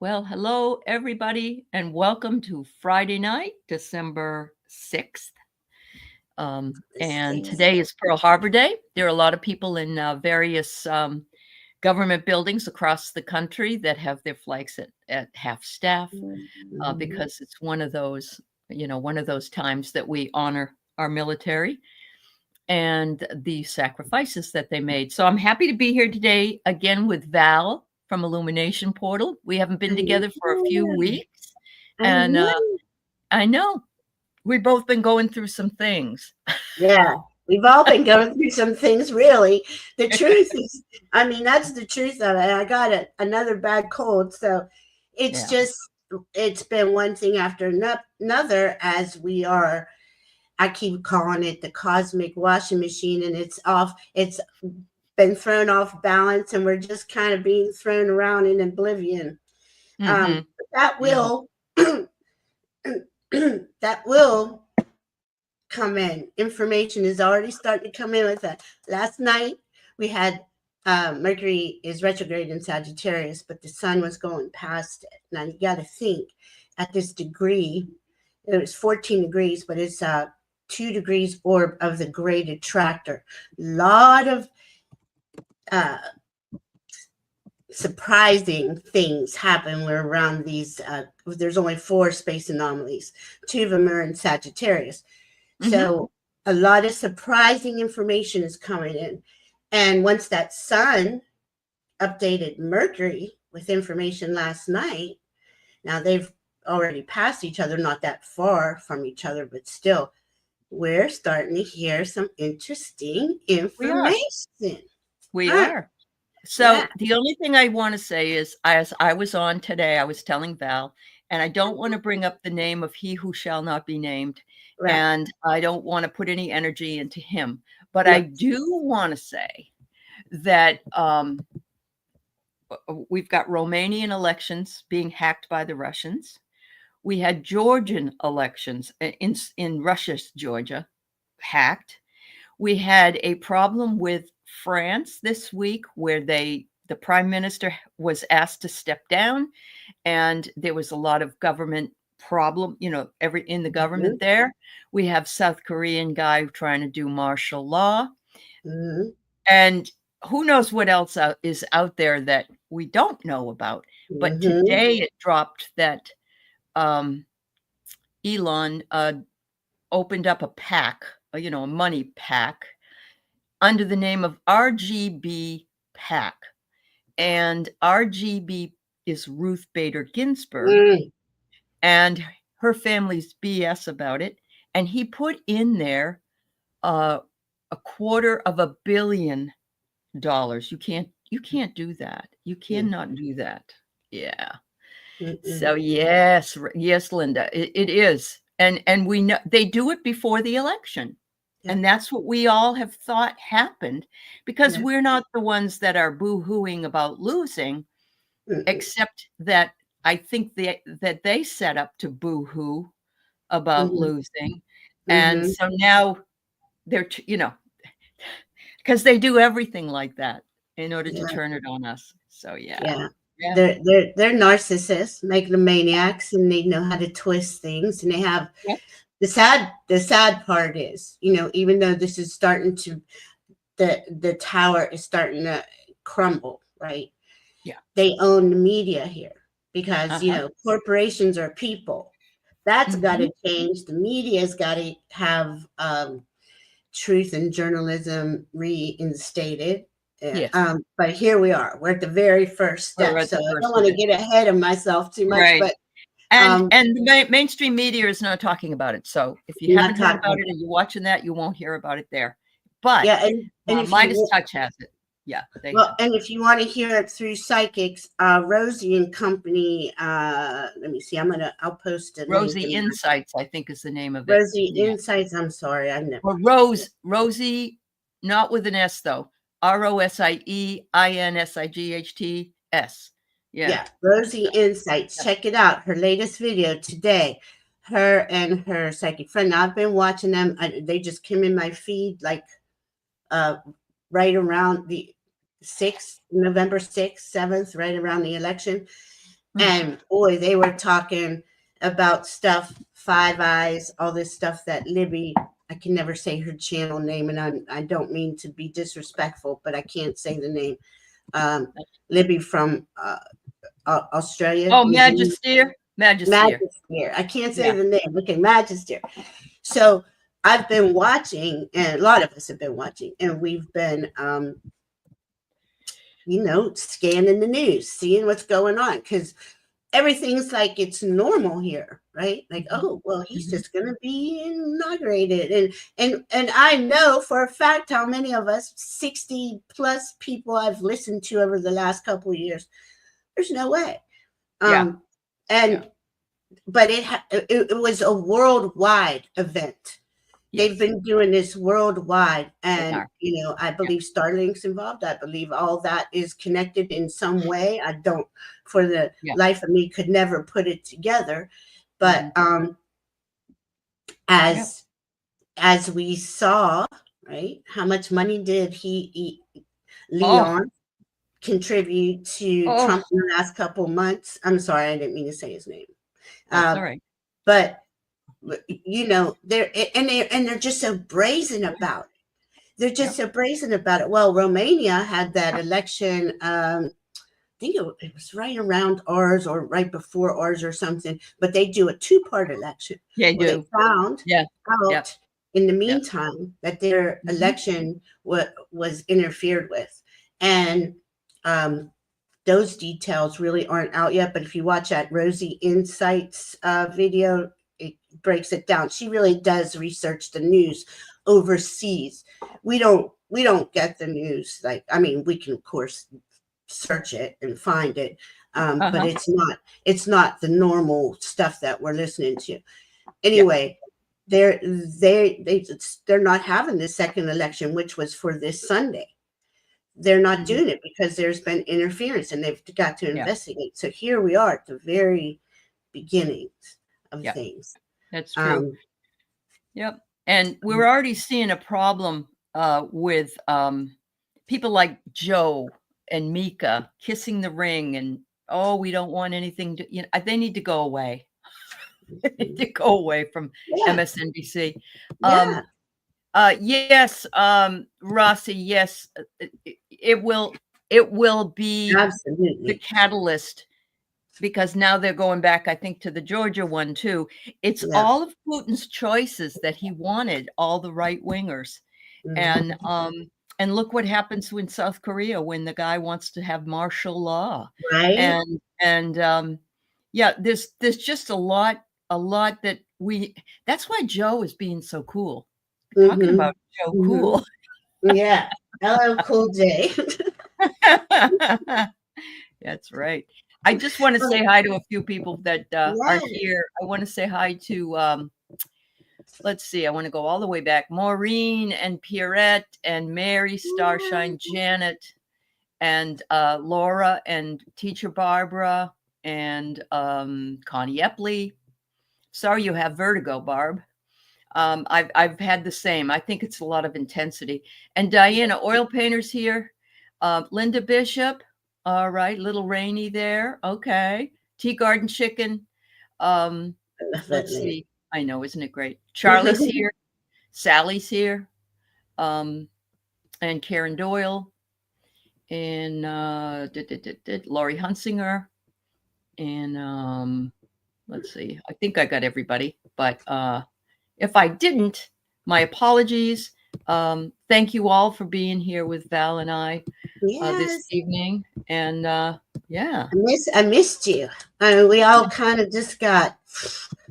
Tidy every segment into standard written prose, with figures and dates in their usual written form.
Well, hello, everybody, and welcome to Friday night, December 6th. This And thing's today is Pearl Harbor Day. There are a lot of people in various government buildings across the country that have their flags at half staff Mhm. because it's one of those times that we honor our military and the sacrifices that they made. So I'm happy to be here today again with Val from Illumination Portal. We haven't been I together for a few know. weeks, I and know. I know we've both been going through some things. Yeah, we've all been going through some things, really. The truth is, I mean, that's the truth of it. I got another bad cold. So it's Yeah. just, it's been one thing after another as we are, I keep calling it the cosmic washing machine, and it's been thrown off balance, and we're just kind of being thrown around in oblivion. Hmm. But that Yeah. will, that will come in. Information is already starting to come in with that. Last night we had Mercury is retrograde in Sagittarius, but the sun was going past it. Now you got to think at this degree, it was 14 degrees, but it's 2 degrees orb of the great attractor. Lot of uh, surprising things happen where around these there's only 4 space anomalies, 2 of them are in Sagittarius, Hmm. so a lot of surprising information is coming in. And once that sun updated Mercury with information last night, now they've already passed each other, not that far from each other, but still we're starting to hear some interesting We are. information. We Huh? are. So Yeah. the only thing I want to say is, as I was on today, I was telling Val, and I don't want to bring up the name of he who shall not be named, Right. and I don't want to put any energy into him. But I Right. do want to say that we've got Romanian elections being hacked by the Russians. We had Georgian elections in Russia's Georgia hacked. We had a problem with France this week where the prime minister was asked to step down, and there was a lot of government problem, every in the government Mhm. there. We have South Korean guy trying to do martial law, Mhm. and who knows what else is out there that we don't know about. But Mhm. today it dropped that um, Elon opened up a pack, a money pack under the name of RGB PAC. And RGB is Ruth Bader Ginsburg, Mm. and her family's BS about it. And he put in there uh, $250 million. You can't do that. You Mm. cannot do that. Yeah. Mm-mm. So yes, Linda, it is. And we know they do it before the election. Yeah. And that's what we all have thought happened because Yeah. we're not the ones that are boo-hooing about losing, Mm-mm. except that I think that they set up to boo-hoo about Mhm. losing. And Mhm. so now they're, because they do everything like that in order to Yeah. turn it on us. So yeah. Yeah. Yeah. They're narcissists, megalomaniacs, and they know how to twist things. And they have Yeah. the sad part is, even though this is starting to the tower is starting to crumble, right? Yeah. They own the media here because Uh-huh. corporations are people. That's got Mhm. to change. The media's got to have truth and journalism reinstated. Yes. But here we are. We're at the very first We're step. at So the I don't first want of to it. get ahead of myself too much, Right. but And um, and the mainstream media is not talking about it. So if you not haven't heard about talking. it and you're watching that, you won't hear about it there. But Yeah, and if Midas you Touch has it. Yeah, they well, have. and if you want to hear it through psychics, Rosie and Company. Let me see. I'll post a link Rosie in Insights, I think, is the name of it. Rosie Yeah. Insights. I'm sorry, I never. Or Rosie, not with an S though. ROSIEINSIGHTS. Yeah. Yeah, Rosie Insights. Yeah. Check it out. Her latest video today. Her and her psychic friend. Now, I've been watching them. They just came in my feed like uh, right around the 6th, November 6th, 7th, right around the election. Mm. And boy, they were talking about stuff, Five Eyes, all this stuff that Libby, I can never say her channel name, and I don't mean to be disrespectful, but I can't say the name. Libby from Australia, Oh, New Zealand. Magister, Magister. Magister. I can't say Yeah. the name. Okay, Magister. So I've been watching, and a lot of us have been watching, and we've been, scanning the news, seeing what's going on, because everything's like it's normal here, right? Like, Mhm. oh, well, he's Mhm. just gonna be inaugurated, and I know for a fact how many of us 60 plus people I've listened to over the last couple of years. There's no way. Yeah. Um, and Yeah. but it was a worldwide event. They've Yes, been doing this worldwide, they and are. I Yeah. believe Starlink's involved. I believe all that is connected in some way. I don't, for the Yeah. life of me, could never put it together. But Mhm. Yep. as we saw, right, how much money did Oh, Leon contribute to oh, Trump in the last couple months? I'm sorry, I didn't mean to say his name. that's Uh, all right. but they're just so brazen about it. They're just Yep. so brazen about it. Well, Romania had that election. I think it was right around ours or right before ours or something. But they do a two-part election. Yeah, I Well, they do. found Yeah. Yep. out in the Yep. meantime that their Mhm. election was interfered with, and um, those details really aren't out yet. But if you watch that Rosie Insights video, it breaks it down. She really does research the news overseas. We don't get the news, like, I mean, we can of course search it and find it, but Uh-huh. it's not the normal stuff that we're listening to. Yeah. Anyway, they're not having the second election, which was for this Sunday. They're not Mhm. doing it because there's been interference, and they've got to Yeah. investigate. So here we are at the very beginnings of Yeah. things. That's true. Um, Yep. And we're already seeing a problem with people like Joe and Mika kissing the ring and, oh, we don't want anything to, they need to go away. They need to go away from yeah, MSNBC. yeah, Yes, Rossi, yes, it will be the absolutely. catalyst because now they're going back, I think, to the Georgia one too. It's Yeah. all of Putin's choices that he wanted, all the right wingers. And Mhm. look what happens in South Korea when the guy wants to have martial law. Right? And yeah, there's just a lot that that's why Joe is being so cool. Talking about Mhm. Joe Mhm. Cool. Yeah. Hello, Cool J. That's right. I just want to say hi to a few people that are Yes. here. I want to say hi to let's see, I want to go all the way back. Maureen and Pierrette and Mary, Starshine, Janet, and Laura and Teacher Barbara and Connie Epley. Sorry you have vertigo, Barb. I've had the same. I think it's a lot of intensity. And Diana, oil painters here. Linda Bishop. All right, little rainy there. Okay. Tea Garden Chicken. Um, I love that let's name. see. I know, isn't it great? Charlie's here. Sally's here. Um, and Karen Doyle and Laurie Hunsinger. And let's see. I think I got everybody, but if I didn't, my apologies. Thank you all for being here with Val and I this Yes. evening. And yeah, I missed you. We all kind of just got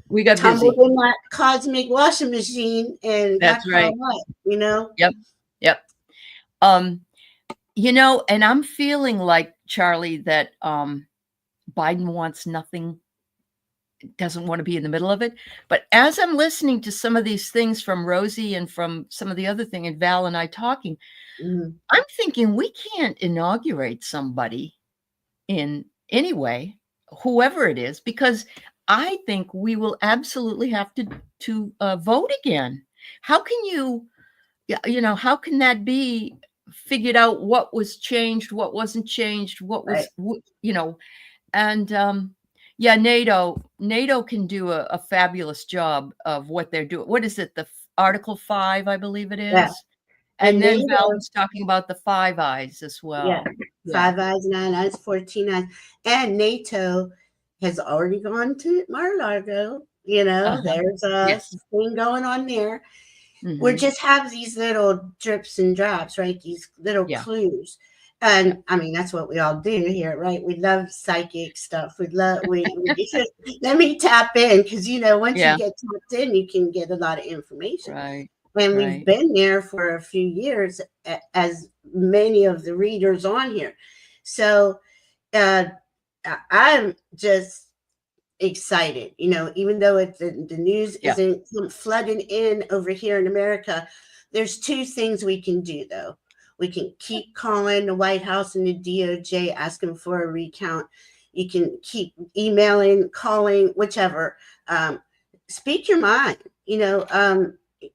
we got tumbled busy. in that cosmic washing machine and got That's caught right. up. Yep. Yep. Um, and I'm feeling like Charlie that Biden wants nothing, doesn't want to be in the middle of it. But as I'm listening to some of these things from Rosie and from some of the other thing and Val and I talking, Mhm. I'm thinking we can't inaugurate somebody in any way, whoever it is, because I think we will absolutely have to vote again. How can you, how can that be figured out? What was changed? What wasn't changed? What Right. was, And yeah, NATO can do a fabulous job of what they're doing. What is it? The Article 5, I believe it Yeah. is. And And then Val NATO, was talking about the Five Eyes as yeah, well. Yeah. 5 eyes, 9 eyes, 14 eyes. And NATO has already gone to Mar-a-Lago. Uh-huh. There's a Yes. thing going on there. We Hmm. just have these little drips and drops, right? These little Yeah. clues. Yeah. And I mean, that's what we all do here, right? We love psychic stuff. We let me tap in because, once you Yeah. get tapped in, you can get a lot of information. Right. And we've Right. been there for a few years, as many of the readers on here. So uh, I'm just excited, even though the news Yeah. isn't flooding in over here in America. There's two things we can do, though. We can keep calling the White House and the DOJ asking for a recount. You can keep emailing, calling, whichever. Speak your mind.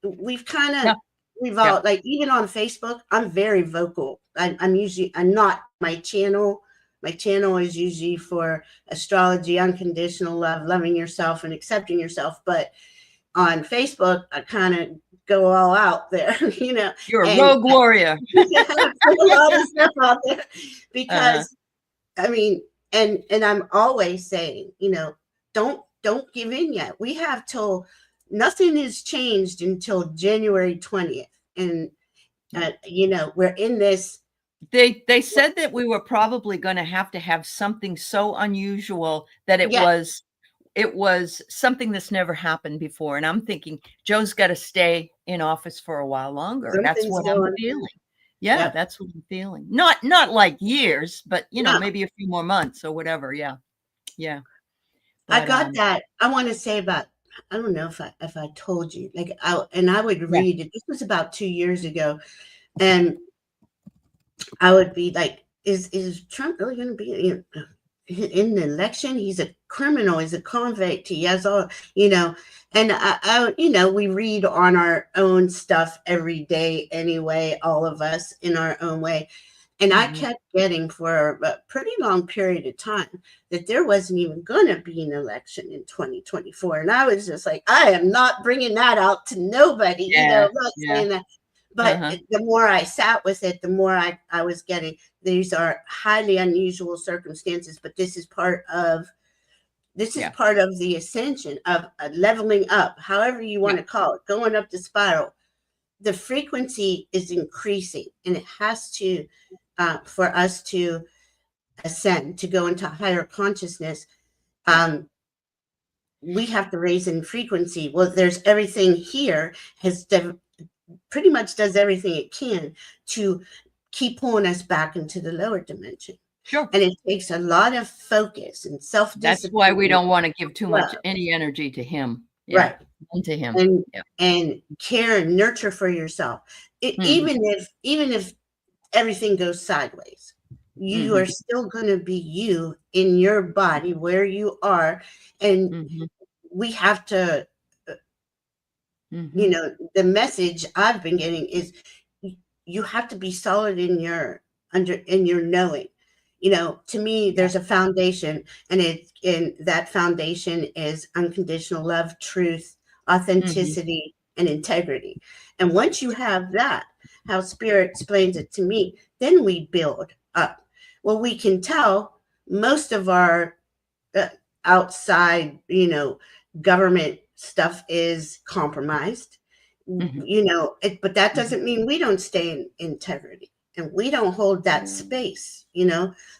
We've kind of Yeah. we've Yeah. all, like, even on Facebook, I'm very vocal. I'm not my channel. My channel is usually for astrology, unconditional love, loving yourself, and accepting yourself. But on Facebook, I kind of go all out there, You're a and rogue warrior. I put a lot of stuff out there Uh-huh. because, I mean, and I'm always saying, don't give in yet. We have till nothing is changed until January 20th, and Yeah. we're in this. They said that we were probably going to have something so unusual that Yeah, it was something that's never happened before. And I'm thinking Joe's got to stay in office for a while longer. That's something's what I'm going. feeling. Yeah, Yep. that's what I'm feeling. Not like years, but No, maybe a few more months or whatever. Yeah. Yeah. I But got that. I want to say about, I don't know if I told you, like, I would yeah. read it. This was about 2 years ago, and I would be like, is Trump really going to be in the election? He's a criminal. He's a convict. He has all, and we read on our own stuff every day anyway, all of us in our own way. And I Hmm. kept getting for a pretty long period of time that there wasn't even going to be an election in 2024. And I was just like, I am not bringing that out to nobody. Yeah. I'm not Yeah. saying that. But Uh-huh. the more I sat with it, the more I was getting, these are highly unusual circumstances, but this is Yeah. part of the ascension of leveling up, however you Yeah. want to call it, going up the spiral. The frequency is increasing, and it has to, for us to ascend, to go into higher consciousness. Yeah. um, we have to raise in frequency. Well, there's everything here pretty much does everything it can to keep pulling us back into the lower dimension. Sure. And it takes a lot of focus and That's why we self-discipline. don't want to give too Love, much any energy to him. Yeah. right. Into him. And Yeah. and care and nurture for yourself. Hmm. Even if everything goes sideways, you are Hmm. still going to be you in your body where you are. And Hmm. we have to, Hmm. the message I've been getting is you have to be solid in your knowing. To me, Yeah. there's a foundation, and that foundation is unconditional love, truth, Hmm. authenticity, and integrity. And once you have that, how spirit explains it to me, then we build up. Well, we can tell most of our uh, outside, government stuff is compromised, Hmm. but that Hmm. doesn't mean we don't stay in integrity and we don't hold that space.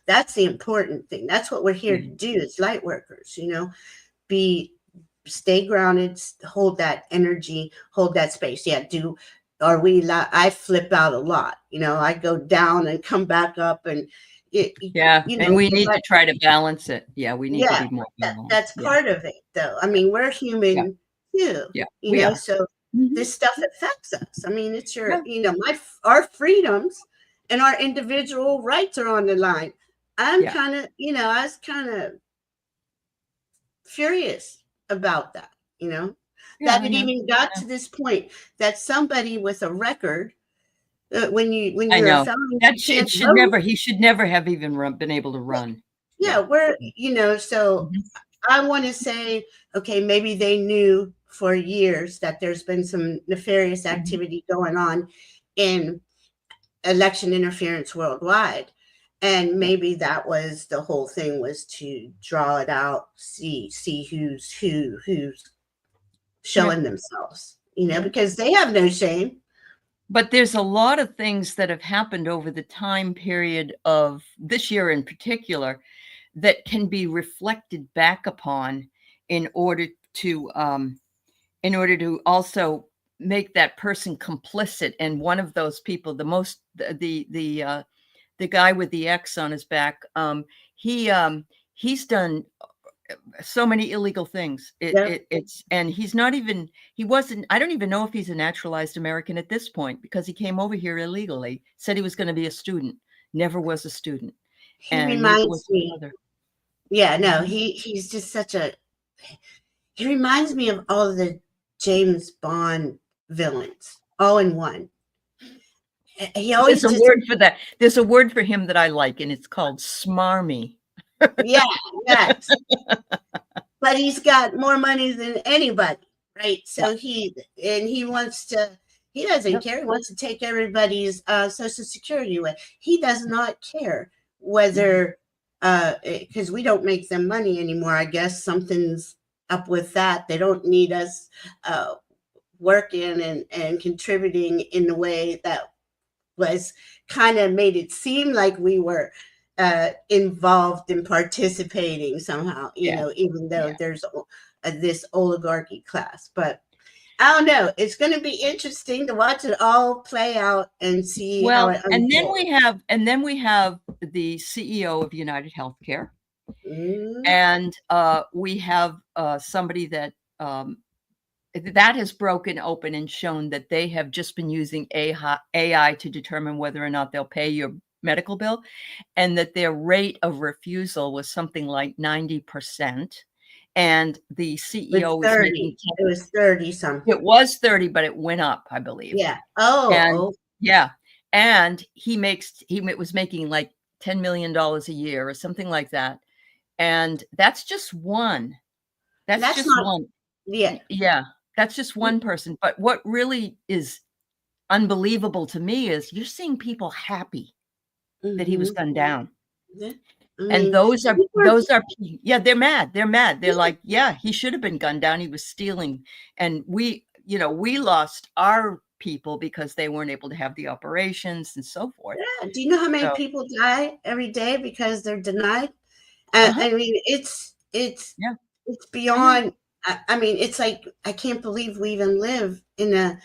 That's the important thing. That's what we're here to Hmm. do as light workers, be stay grounded, hold that energy, hold that space. Yeah, I flip out a lot. I go down and come back up, and Yeah, and we if need I, to try to balance it. Yeah, we need to yeah, be more that's balanced. Yeah, part of it, though. I mean, we're yeah, human too, yeah, we are. so Mhm. this stuff affects us. I mean, it's Yeah, our freedoms and our individual rights are on the line. yeah, I was kind of furious about that, yeah, that I it know. even got to this point that somebody with a record, when I you're a know. felon, you That can't should vote. never he should never have even been able to run. Yeah, Yeah. we're, so Mhm. I want to say, okay, maybe they knew for years that there's been some nefarious Mhm. activity going on in election interference worldwide. And Yeah. maybe that was the whole thing, was to draw it out, see who's Yeah. showing themselves, Yeah. because they have no shame. But there's a lot of things that have happened over the time period of this year in particular that can be reflected back upon in order to also make that person complicit. And one of those people, the guy with the X on his back, he he's done so many illegal things. Yeah. It's and he's not even he wasn't I don't even know if he's a naturalized American at this point because he came over here illegally, said he was going to be a student, never was a student, He and neither reminds was his me, mother. yeah, no, Mhm. he's just he reminds me of all the James Bond villains, all in one. He There's always a just, word for that. There's a word for him that I like, and it's called smarmy. yeah, yes. But he's got more money than anybody, right? Yeah. So he wants to, he doesn't Yep. care. He wants to take everybody's social security away. He does not care Mhm. whether, because we don't make them money anymore. I guess something's up with that. They don't need us uh, working and contributing in the way that was kind of made it seem like we were involved in participating somehow, Yeah. even though Yeah. there's this oligarchy class. But I don't know. It's going to be interesting to watch it all play out and see how Well, it unfolds. and then we have the CEO of United Healthcare, Mm, and we have somebody that that has broken open and shown that they have just been using AI to determine whether or not they'll pay your medical bill, and that their rate of refusal was something like 90%. And the with CEO is making 30. It was 30 it something. was 30, but it went up, I believe. Yeah. Oh, And oh, yeah, and he was making like $10 million a year or something like that. And that's just one. That's that's just not, one. yeah. Yeah, that's just one person. But what really is unbelievable to me is you're seeing people happy that he was Mm-hmm. gunned down. Yeah. I And mean, people are, yeah, they're mad. They're mad. They're yeah. like, yeah, he should have been gunned down. He was stealing. And we lost our people because they weren't able to have the operations and so forth. Yeah. Do you know how many So, people die every day because they're denied? uh-huh. I mean, Yeah, it's I know. beyond. I mean, it's like I can't believe we even live in I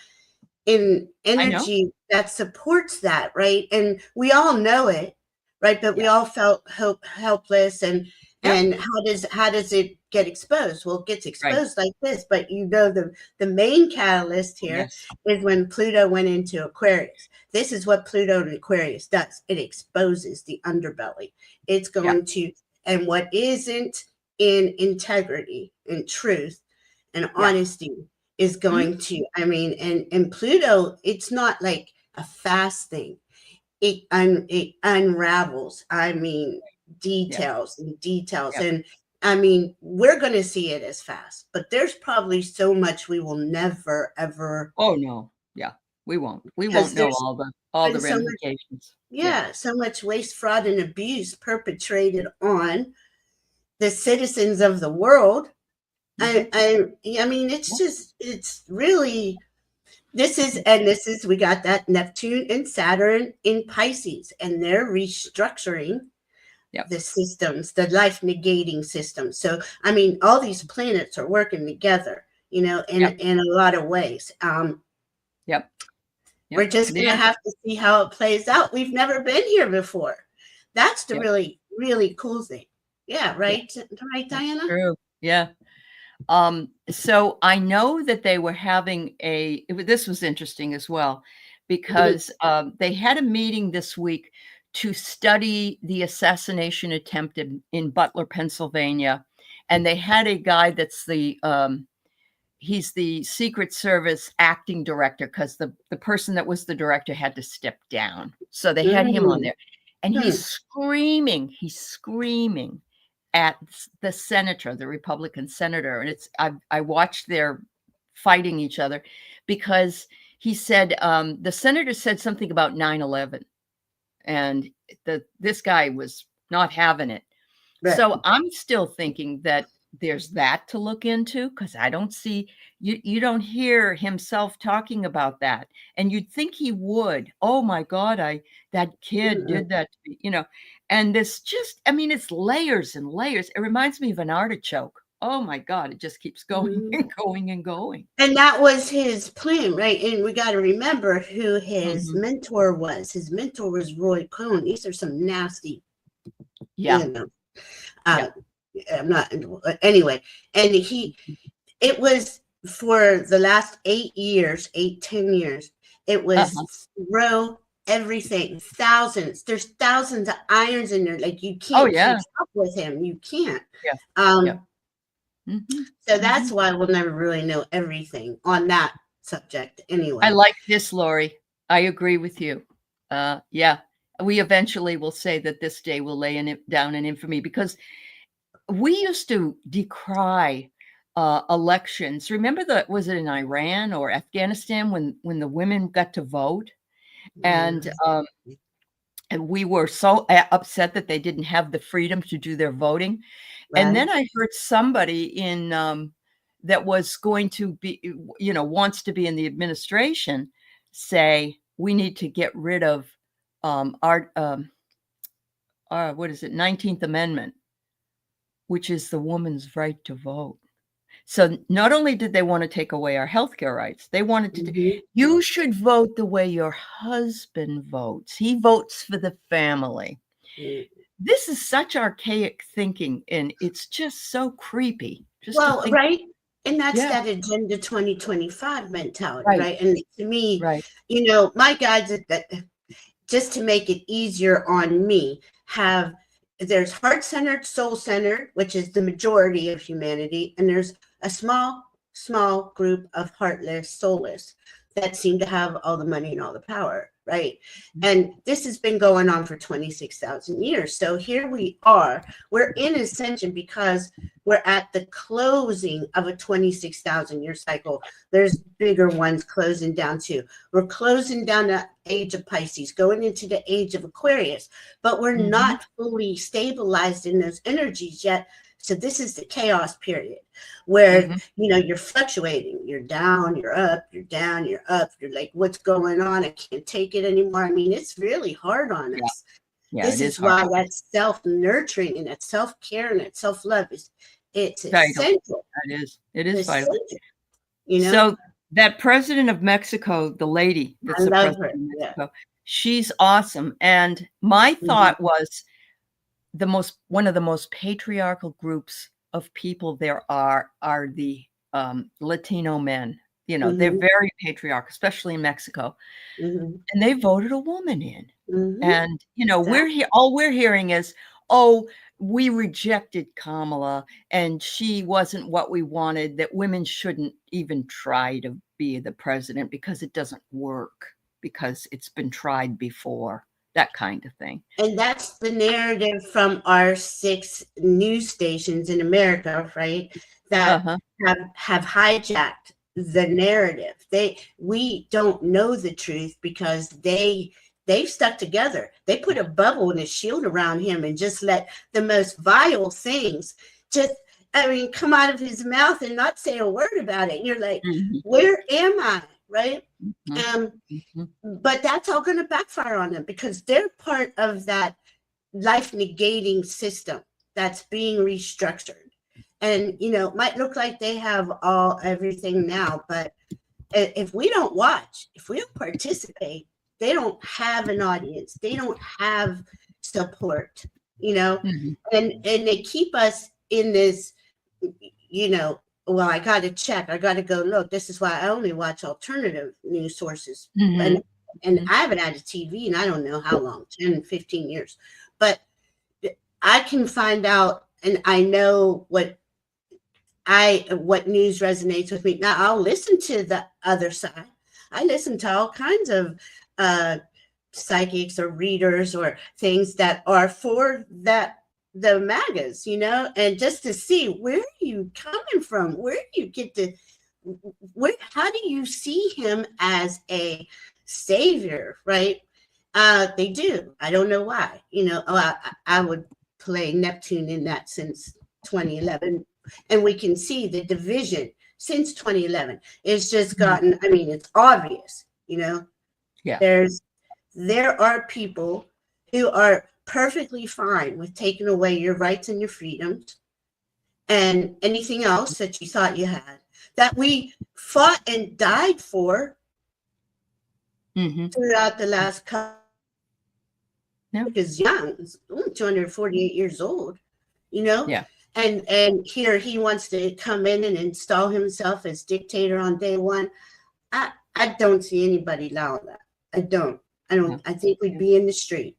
know. energy that supports that, right? And we all know it, right? But we Yeah. all felt helpless, Yep. and how does it get exposed? Well, it gets Right. exposed like this, but the main catalyst here Yes. is when Pluto went into Aquarius. This is what Pluto in Aquarius does. It exposes the underbelly. It's Yeah. going to, and what isn't in integrity and truth and Yeah. honesty is Mhm. going to, I mean, and Pluto, it's not like a fast thing. It unravels, I mean, Yeah. details and details. Yep. And I mean, we're going to see it as fast, but there's probably so much we will never ever, Oh, no. Yeah. We won't. We won't because know there's all the been so much, ramifications. Yeah. yeah, so much waste, fraud, and abuse perpetrated on the citizens of the world. Mhm. I mean, Yeah. it's really, this is we got that Neptune and Saturn in Pisces, and they're restructuring Yep. the systems, the life negating systems. So I mean, all these planets are working together, Yep. in a lot of ways. Yep. We're Yep. just gonna Yeah. have to see how it plays out. We've never been here before. That's the Yep. really, really cool thing. Yeah, Yeah. right, That's Diana? true. Yeah. So I know that they were having this was interesting as well, Mhm. because they had a meeting this week to study the assassination attempt in Butler, Pennsylvania. And they had a guy that's he's the Secret Service acting director because the person that was the director had to step down. So they had him on Mm. there. and Hmm. he's screaming at the senator, the Republican senator. And I watched their fighting each other because he said, the senator said something about 9/11, and this guy was not having it. Right. So I'm still thinking that there's that to look into, because I don't see you don't hear himself talking about that. And you'd think he would. Oh my God, that kid Mm-mm. did that to me, and this just, I mean, it's layers and layers. It reminds me of an artichoke. Oh my God, it just keeps going Mhm. and going and going. And that was his plan, right? And we got to remember who his Mhm. mentor was. His mentor was Roy Cohn. These are some nasty, Yeah. you know. Yeah. Uh, I'm not anyway. And it was for the last 8 years, 8, 10 years. It Uh-huh. was throw everything, thousands. There's thousands of irons in there. Like you Oh can't keep yeah. up with him. You can't. Yeah. Yeah. Um, Mhm. so that's Mhm. why we'll never really know everything on that subject I anyway. like this, Lori. I agree with you. Yeah, we eventually will say that this day will lay down in infamy, because we used to decry elections. Remember was it in Iran or Afghanistan when the women got to vote, and Yeah. and we were so upset that they didn't have the freedom to do their voting. And Right. then I heard somebody that was going to be, wants to be in the administration, say we need to get rid of our what is it, 19th Amendment, which is the woman's right to vote. So not only did they want to take away our healthcare rights, they wanted to. Mhm. You should vote the way your husband votes. He votes for the family. Mm. This is such archaic thinking, and it's just so creepy just to Well, think. right. And that's Yeah, that Agenda 2025 mentality, right, right? And to me, right. my guides that just to make it easier on me, there's heart-centered, soul-centered, which is the majority of humanity, and there's a small group of heartless, soulless that seem to have all the money and all the power, right? And this has been going on for 26,000 years. So here we are. We're in ascension because we're at the closing of a 26,000 year cycle. There's bigger ones closing down too. We're closing down the age of Pisces, going into the age of Aquarius, but we're Mhm, not fully stabilized in those energies yet. So this is the chaos period where, mhm. you're fluctuating. You're down, you're up, you're down, you're up. You're like, what's going on? I can't take it anymore. I mean, it's really hard on Yeah, us. yeah, it This is is hard. why that self-nurturing and that self-care and that self-love it's Vital. essential. It is vital. Essential, you know? So that president of Mexico, the lady I that's the love president her. of Yeah. Mexico, she's awesome. And my Mhm. thought was, one of the most patriarchal groups of people there are the Latino men. They're Mhm. very patriarchal, especially in Mexico. Mhm. And they voted a woman in. Mhm. And, Exactly. all we're hearing is, "Oh, we rejected Kamala, and she wasn't what we wanted, that women shouldn't even try to be the president because it doesn't work, because it's been tried before," that kind of thing. And that's the narrative from our 6 news stations in America, right? That Uh-huh. have hijacked the narrative. We don't know the truth because they've stuck together. They put a bubble and a shield around him and just let the most vile things just, I mean, come out of his mouth and not say a word about it. And you're like, Mhm, where am I? Right? mhm, Um, mhm. but that's all going to backfire on them because they're part of that life negating system that's being restructured. And might look like they have everything now, but if we don't watch, if we don't participate, they don't have an audience, they don't have support, Mhm, and they keep us in this, well, I got to check, I got to go look. This is why I only watch alternative news sources. and mhm, and mhm. I haven't had a TV and I don't know how long, 10, 15 years, but I can find out and I know what news resonates with me. Now I'll listen to the other side. I listen to all kinds of uh psychics or readers or things that are for that the magas, and just to see where are you coming from, where do you get to, how do you see him as a savior, right? They do. I don't know why. I would play Neptune in that since 2011, and we can see the division since 2011. It's just gotten. I mean, it's obvious. Yeah. There are people who are perfectly fine with taking away your rights and your freedoms and anything else that you thought you had, that we fought and died for throughout the last couple. Is young, 248 years old, Yeah. And here he wants to come in and install himself as dictator on day one. I don't see anybody allowing that. I don't. I think we'd be in the street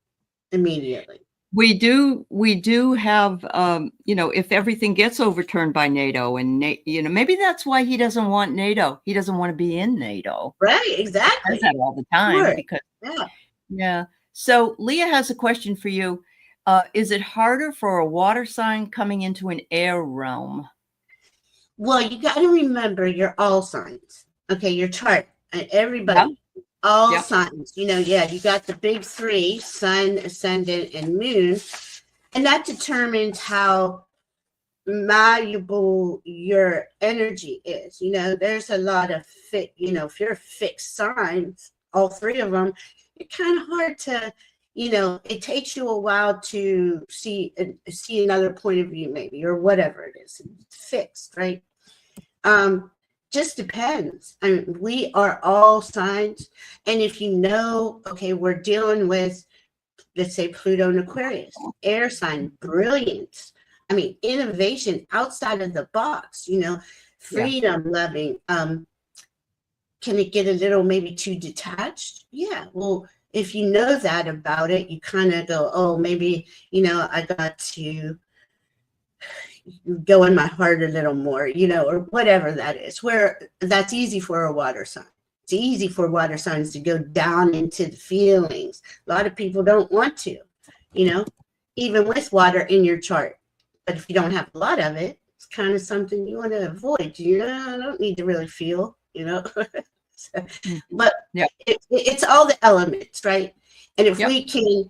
immediately. We do have, if everything gets overturned by NATO, and maybe that's why he doesn't want NATO. He doesn't want to be in NATO. Right, exactly. He says that all the time. Sure. Because yeah. So Leah has a question for you. Is it harder for a water sign coming into an air realm? Well, you got to remember your all signs. Okay, your chart. And everybody, all signs. You got the big three: sun, ascendant, and moon. And that determines how malleable your energy is. There's a lot of if you're fixed signs, all three of them, it's kind of hard to, it takes you a while to see another point of view, maybe, or whatever it is. It's fixed, right? Just depends. I mean, we are all signs. And if okay, we're dealing with, let's say, Pluto and Aquarius, air sign, brilliance. I mean, innovation outside of the box, freedom loving. Can it get a little maybe too detached? Yeah. Well, if you know that about it, you kind of go, oh, maybe, I got to go in my heart a little more, or whatever that is, where that's easy for a water sign. It's easy for water signs to go down into the feelings. A lot of people don't want to, even with water in your chart. But if you don't have a lot of it, it's kind of something you want to avoid. I don't need to really feel, But it's all the elements, right? And if we can,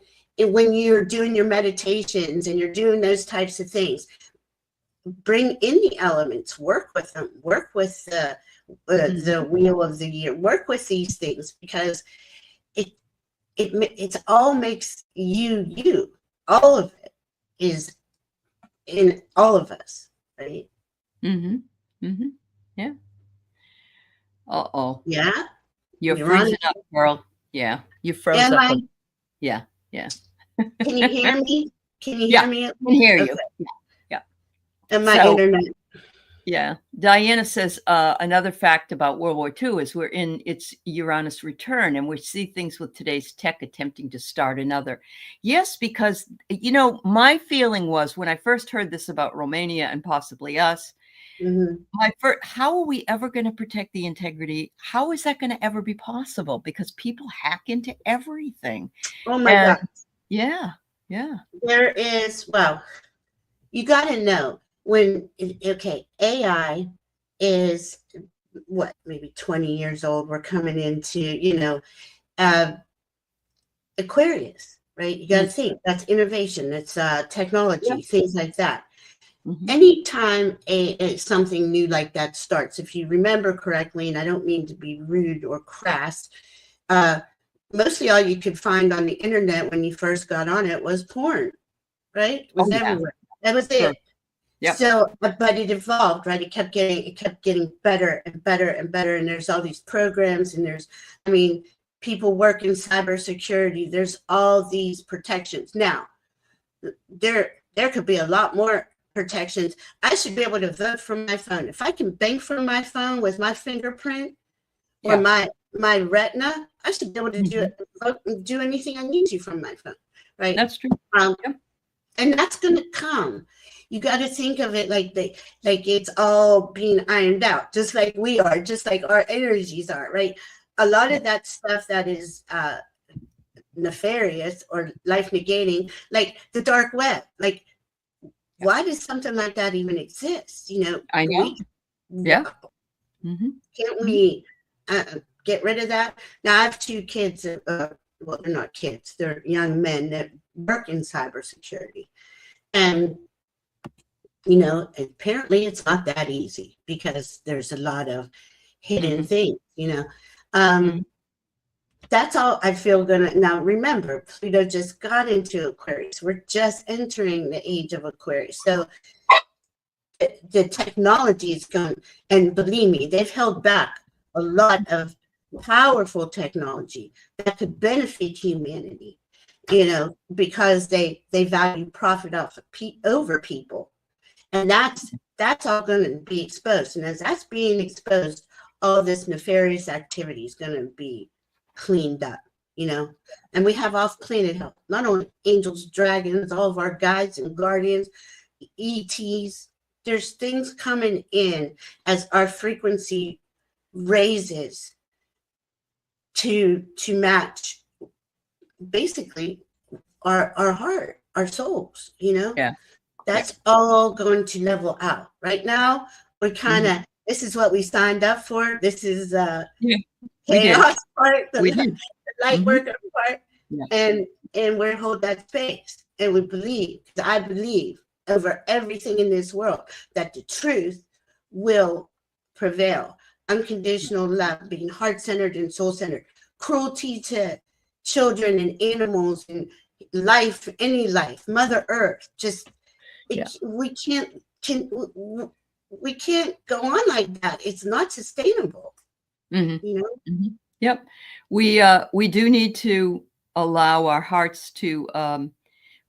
when you're doing your meditations and you're doing those types of things, bring in the elements, work with them, work with the wheel of the year, work with these things, because it's all makes you. All of it is in all of us, right? Yeah. Uh-oh. Yeah. You're freezing up, girl. Yeah. You froze up. Yeah. Can you hear me? Can you hear me? I can hear you. Yeah. And my internet. Yeah. Diana says another fact about World War II is we're in its Uranus return, and we see things with today's tech attempting to start another. Yes, because, my feeling was when I first heard this about Romania and possibly us, how are we ever going to protect the integrity? How is that going to ever be possible? Because people hack into everything. Oh my God. Yeah. There is, you got to know when, AI is maybe 20 years old. We're coming into, Aquarius, right? You got to think that's innovation. That's technology, things like that. Anytime something new like that starts, if you remember correctly, and I don't mean to be rude or crass, mostly all you could find on the internet when you first got on it was porn, right? It was everywhere. That was it. Yep. So, but it evolved, right? It kept getting better and better and better. And there's all these programs, and people work in cybersecurity. There's all these protections. Now, there could be a lot more protections. I should be able to vote from my phone. If I can bank from my phone with my fingerprint or my retina, I should be able to do anything I need to from my phone, right? That's true. And that's going to come. You got to think of it like it's all being ironed out, just like we are, just like our energies are, right? A lot of that stuff that is nefarious or life negating, like the dark web. Like, why does something like that even exist? You know, I know. Yeah. Mm-hmm. can't we get rid of that? Now, I have two kids. Well, they're not kids; they're young men that work in cybersecurity, and you know, apparently it's not that easy because there's a lot of hidden things. You know, that's all I feel gonna. Now, remember, Pluto just got into Aquarius. We're just entering the age of Aquarius, so the technology is going, and believe me, they've held back a lot of powerful technology that could benefit humanity, you know, because they value profit over people, and that's all going to be exposed. And as that's being exposed, all this nefarious activity is going to be cleaned up, you know. And we have off planet help, not only angels, dragons, all of our guides and guardians, ETs. There's things coming in as our frequency raises to match basically our heart, our souls, you know. Yeah. That's all going to level out. Right now, we're kind of, this is what we signed up for. This is chaos part, the light worker part. And we're hold that space. And we believe, because I believe over everything in this world that the truth will prevail. Unconditional love, being heart-centered and soul-centered. Cruelty to children and animals and life, any life, Mother Earth, just we can't go on like that. It's not sustainable. You know. Yep. We do need to allow our hearts to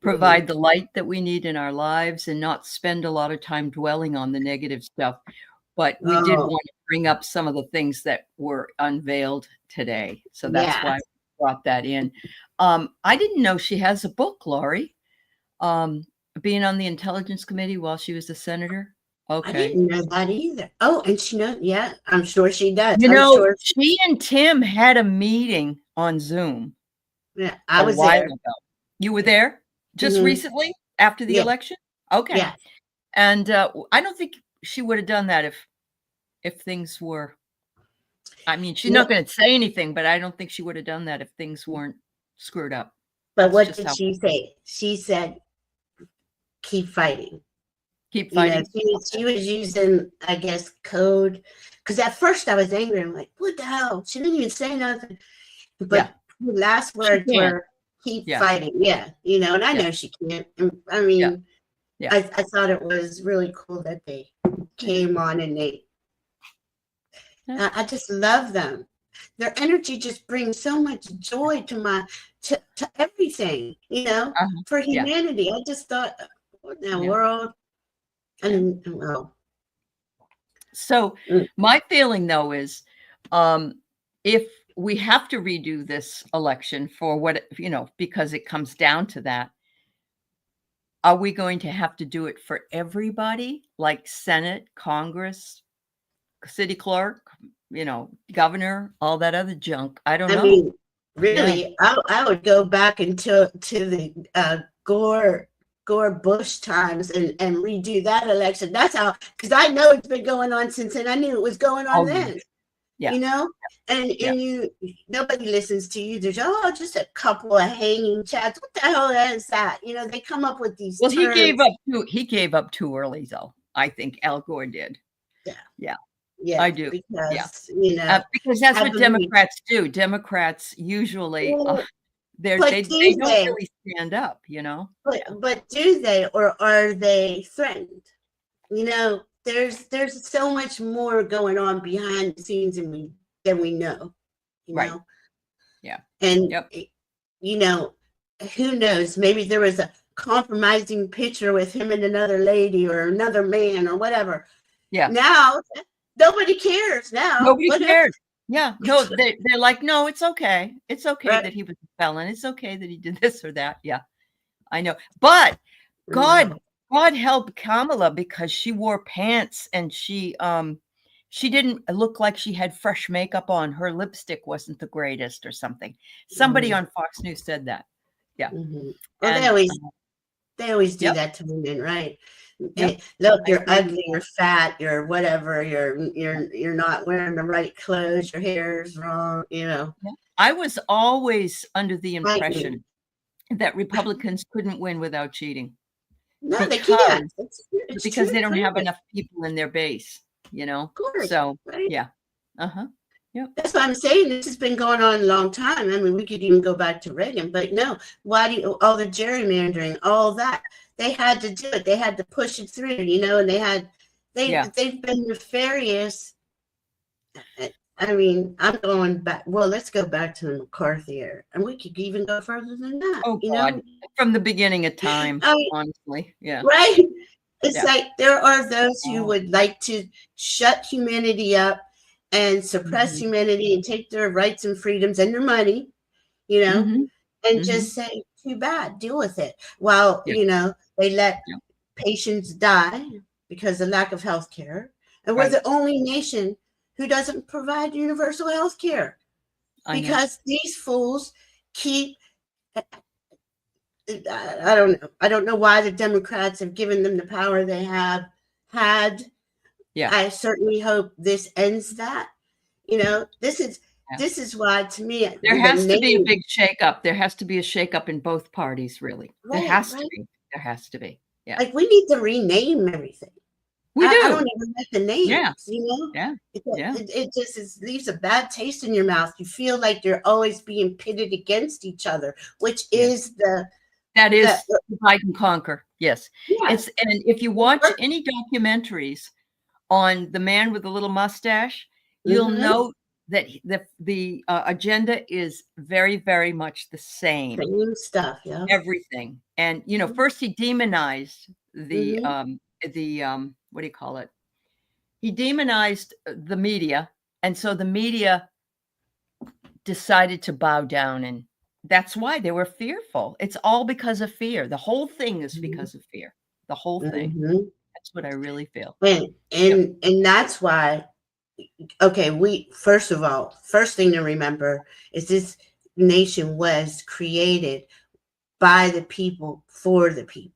provide the light that we need in our lives and not spend a lot of time dwelling on the negative stuff. But we did want to bring up some of the things that were unveiled today. So that's why we brought that in. I didn't know she has a book, Laurie, being on the Intelligence Committee while she was a senator. Okay. I didn't know that either. Oh, and she knows, I'm sure she does. You know, she and Tim had a meeting on Zoom. Yeah, I was there. Ago. You were there just recently after the election? Okay. Yeah. And I don't think she would have done that if things were, I mean, she's not going to say anything, but I don't think she would have done that if things weren't screwed up. But what did she say? She said, keep fighting. Keep fighting. You know, she was using, I guess, code. Because at first I was angry. I'm like, what the hell? She didn't even say nothing. But the last words were, keep fighting. Yeah. You know, and I know she can't. I mean, I thought it was really cool that they came on and I just love them. Their energy just brings so much joy to to everything, you know, for humanity. I just thought, what in the world? And so my feeling though is if we have to redo this election for what, you know, because it comes down to that, are we going to have to do it for everybody, like Senate, Congress, city clerk, you know, governor, all that other junk? I don't know. I mean, really, I would go back to the Gore Bush times and redo that election. That's how, because I know it's been going on since then. I knew it was going on then. Yeah. You know, and nobody listens to you. There's just a couple of hanging chats. What the hell is that? You know, they come up with these. Well, terms. He gave up too early, though. I think Al Gore did. Yeah, I do. Because, you know, because that's what Democrats do. Democrats usually they don't really stand up, you know. But do they, or are they threatened? You know, there's so much more going on behind the scenes than we know. You know? Yeah. And you know, who knows? Maybe there was a compromising picture with him and another lady or another man or whatever. Yeah. Now nobody cares. Now nobody cares. Yeah. No, they're like, no, it's okay. It's okay that he was a felon. It's okay that he did this or that. Yeah, I know. But God help Kamala, because she wore pants and she she didn't look like she had fresh makeup on. Her lipstick wasn't the greatest or something. Somebody Mm-hmm. on Fox News said that. Yeah. Mm-hmm. Well, And they always do yep, that to women, right? yep. Look, I you're agree with ugly, that. you're fat, you're whatever, you're not wearing the right clothes, your hair is wrong, you know. Yeah. I was always under the Fight me. impression that Republicans couldn't win without cheating No, they because can't. It's because true, they don't have proven. enough people in their base, you know? Of course, So, right? yeah. Uh-huh. Yep. That's what I'm saying. This has been going on a long time. I mean, we could even go back to Reagan, but no, why do you, all the gerrymandering, all that? They had to do it. They had to push it through, you know, and Yeah. they've been nefarious. I mean, I'm going back. Well, let's go back to the McCarthy era, and we could even go further than that. Oh You God. know, From the beginning of time, I mean, honestly. Yeah. right? It's Yeah. like there are those who Oh. would like to shut humanity up and suppress Mhm. humanity and take their rights and freedoms and their money, you know, Mhm. and Mhm. just say, too bad, deal with it. While, Yeah. you know, they let Yeah. patients die because of lack of health care. And we're Right. the only nation who doesn't provide universal health care I know. because these fools keep. I don't know. I don't know why the Democrats have given them the power they have had. Yeah. I certainly hope this ends that. You know, Yeah. this is why to me There the has to be a name big shakeup. There has to be a shakeup in both parties, really. There right, has to right. be. There has to be. Yeah. Like we need to rename everything. We I don't do. even like the Yeah. names, you know? Yeah. Yeah. It just leaves a bad taste in your mouth. You feel like they're always being pitted against each other, which Yes. is That the is divide and conquer. Yes. yeah. It's and if you watch any documentaries on the man with the little mustache, you'll Mm-hmm. note that the agenda is very, very much the same. Same stuff, yeah. Everything. And, you know, first he demonized Mm-hmm. what do you call it? He demonized the media, and so the media decided to bow down, and that's why they were fearful. It's all because of fear. The whole thing is because of fear. The whole thing. Mm-hmm. That's what I really feel. And Yep. and that's why okay, we first of all, first thing to remember is this nation was created by the people for the people.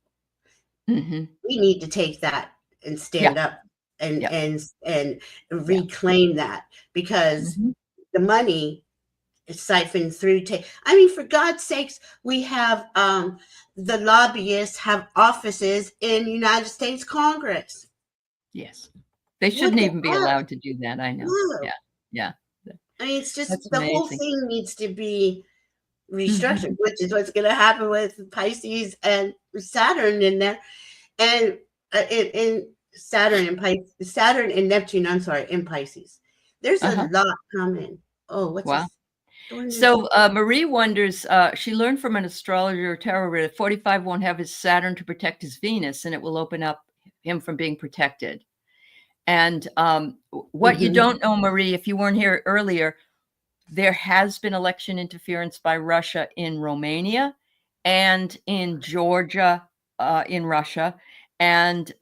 Mhm. We need to take that and Yeah. stand up and Yeah. Yeah. reclaim that because Mhm. the money is siphoned through I mean, for God's sakes, we have the lobbyists have offices in United States Congress. Yes. They What shouldn't the even be heck? allowed to do that, I know. No. Yeah. Yeah. I mean, it's just That's the whole amazing. thing needs to be restructured, Mhm. which is what's going to happen with Pisces and Saturn in there, and in Saturn and Pisces, Saturn and Neptune. I'm sorry, in Pisces. There's a Uh-huh. lot coming. Oh, what's Wow. this? Storm is So, Marie wonders, she learned from an astrologer or tarot reader, 45 won't have his Saturn to protect his Venus, and it will open up him from being protected. And what you Mhm. don't know, Marie, if you weren't here earlier, there has been election interference by Russia in Romania and in Georgia, in Russia. And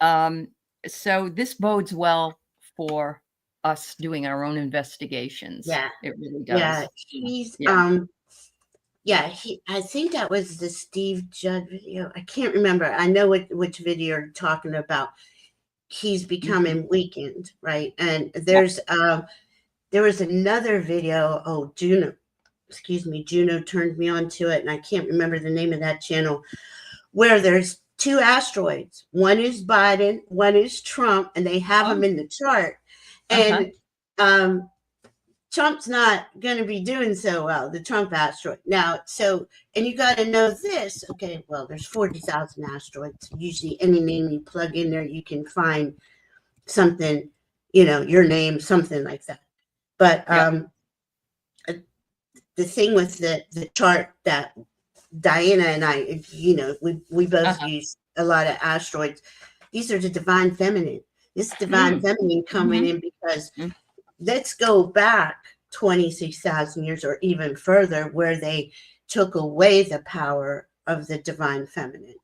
so this bodes well for us doing our own investigations. Yeah, It really yeah. does. He's Yeah. yeah. He. I think that was the Steve Judd video. I can't remember. I know which video you're talking about. He's Mhm. becoming weakened, right? And Yeah. there was another video. Oh, Juno, excuse me, Juno turned me on to it, and I can't remember the name of that channel, where there's two asteroids. One is Biden, one is Trump, and they have Oh, them in the chart. uh-huh. And um, Trump's not going to be doing so well, the Trump asteroid. Now, so, and you got to know this. Okay, well, there's 40,000 asteroids. Usually, any name you plug in there, you can find something, you know, your name, something like that. But Yep. the thing with the chart that Diana and I, you know, we both Uh-huh. use a lot of asteroids. These are the divine feminine. This divine Mm. feminine coming Mhm. in because Mm. let's go back 26,000 years or even further where they took away the power of the divine feminine.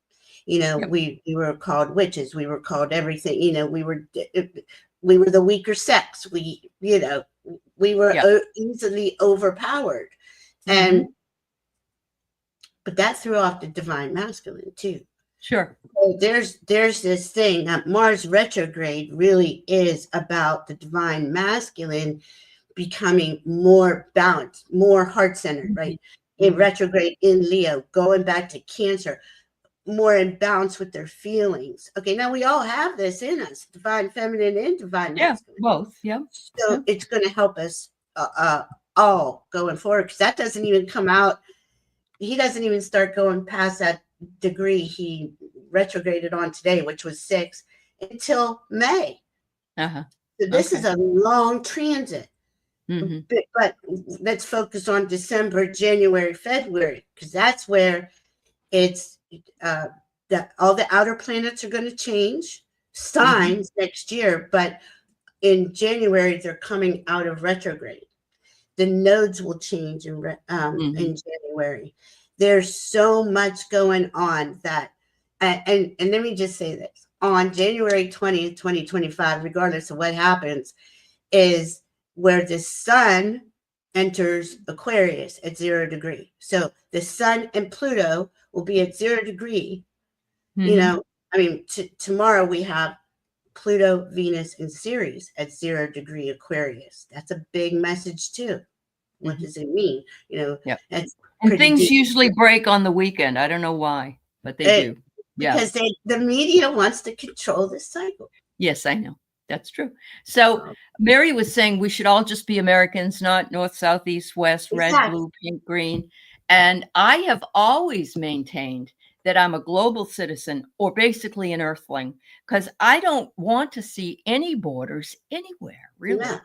You know, Yep. we were called witches. We were called everything. You know, we were we were the weaker sex. We were Yep. easily overpowered. And but that threw off the divine masculine too. Sure. So there's this thing. Mars retrograde really is about the divine masculine becoming more balanced, more heart centered, right? In retrograde in Leo, going back to Cancer, more in balance with their feelings. Okay, now we all have this in us, divine feminine and divine Yeah, masculine. both. Yeah. So it's going to help us all going forward, because that doesn't even come out. He doesn't even start going past that degree he retrograded on today, which was 6, until May. Uh-huh. So this is a long transit. But let's focus on December, January, February, because that's where it's all the outer planets are going to change signs next year. But in January, they're coming out of retrograde. The nodes will change in January. There's so much going on that, and let me just say this: on January 20th, 2025, regardless of what happens, is where the sun enters Aquarius at 0 degree. So the sun and Pluto will be at 0 degree. Tomorrow we have Pluto, Venus, and Ceres at 0 degree Aquarius. That's a big message too. What does it mean? That's and things deep. Usually break on the weekend. I don't know why, but they do. Because the media wants to control this cycle. Yes, I know. That's true. So Mary was saying we should all just be Americans, not north, south, east, west, red, blue, pink, green. And I have always maintained that I'm a global citizen, or basically an earthling, because I don't want to see any borders anywhere, really. Yeah.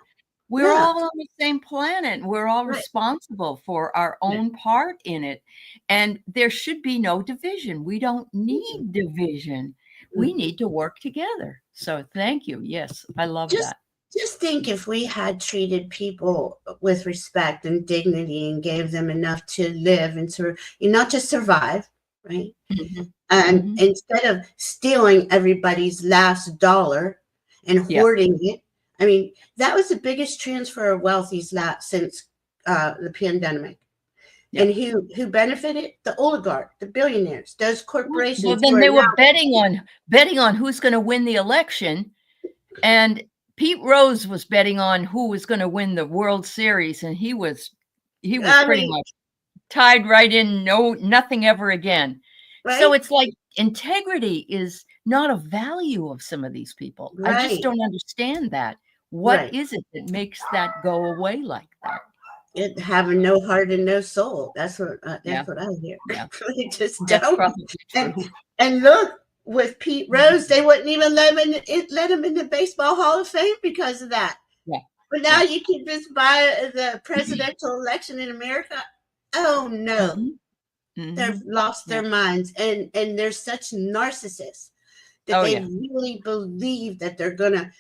We're all on the same planet. We're all responsible for our own part in it. And there should be no division. We don't need division. We need to work together. So thank you. Yes, I love that. Just think if we had treated people with respect and dignity and gave them enough to live and not just survive, right? And instead of stealing everybody's last dollar and hoarding it, I mean, that was the biggest transfer of wealth since the pandemic. And who benefited? The oligarch, the billionaires, those corporations. Well, then they were betting on who's going to win the election, and Pete Rose was betting on who was going to win the World Series, and he was pretty much tied right in. Nothing ever again. Right? So it's like integrity is not a value of some of these people. Right. I just don't understand that. What is it that makes that go away like that? It having no heart and no soul. That's what I hear. Yeah. They just don't. And look, with Pete Rose, they wouldn't even let him in the Baseball Hall of Fame because of that. Yeah. But now you can just buy the presidential election in America. Oh no. They've lost their minds, and they're such narcissists that they really believe that they're gonna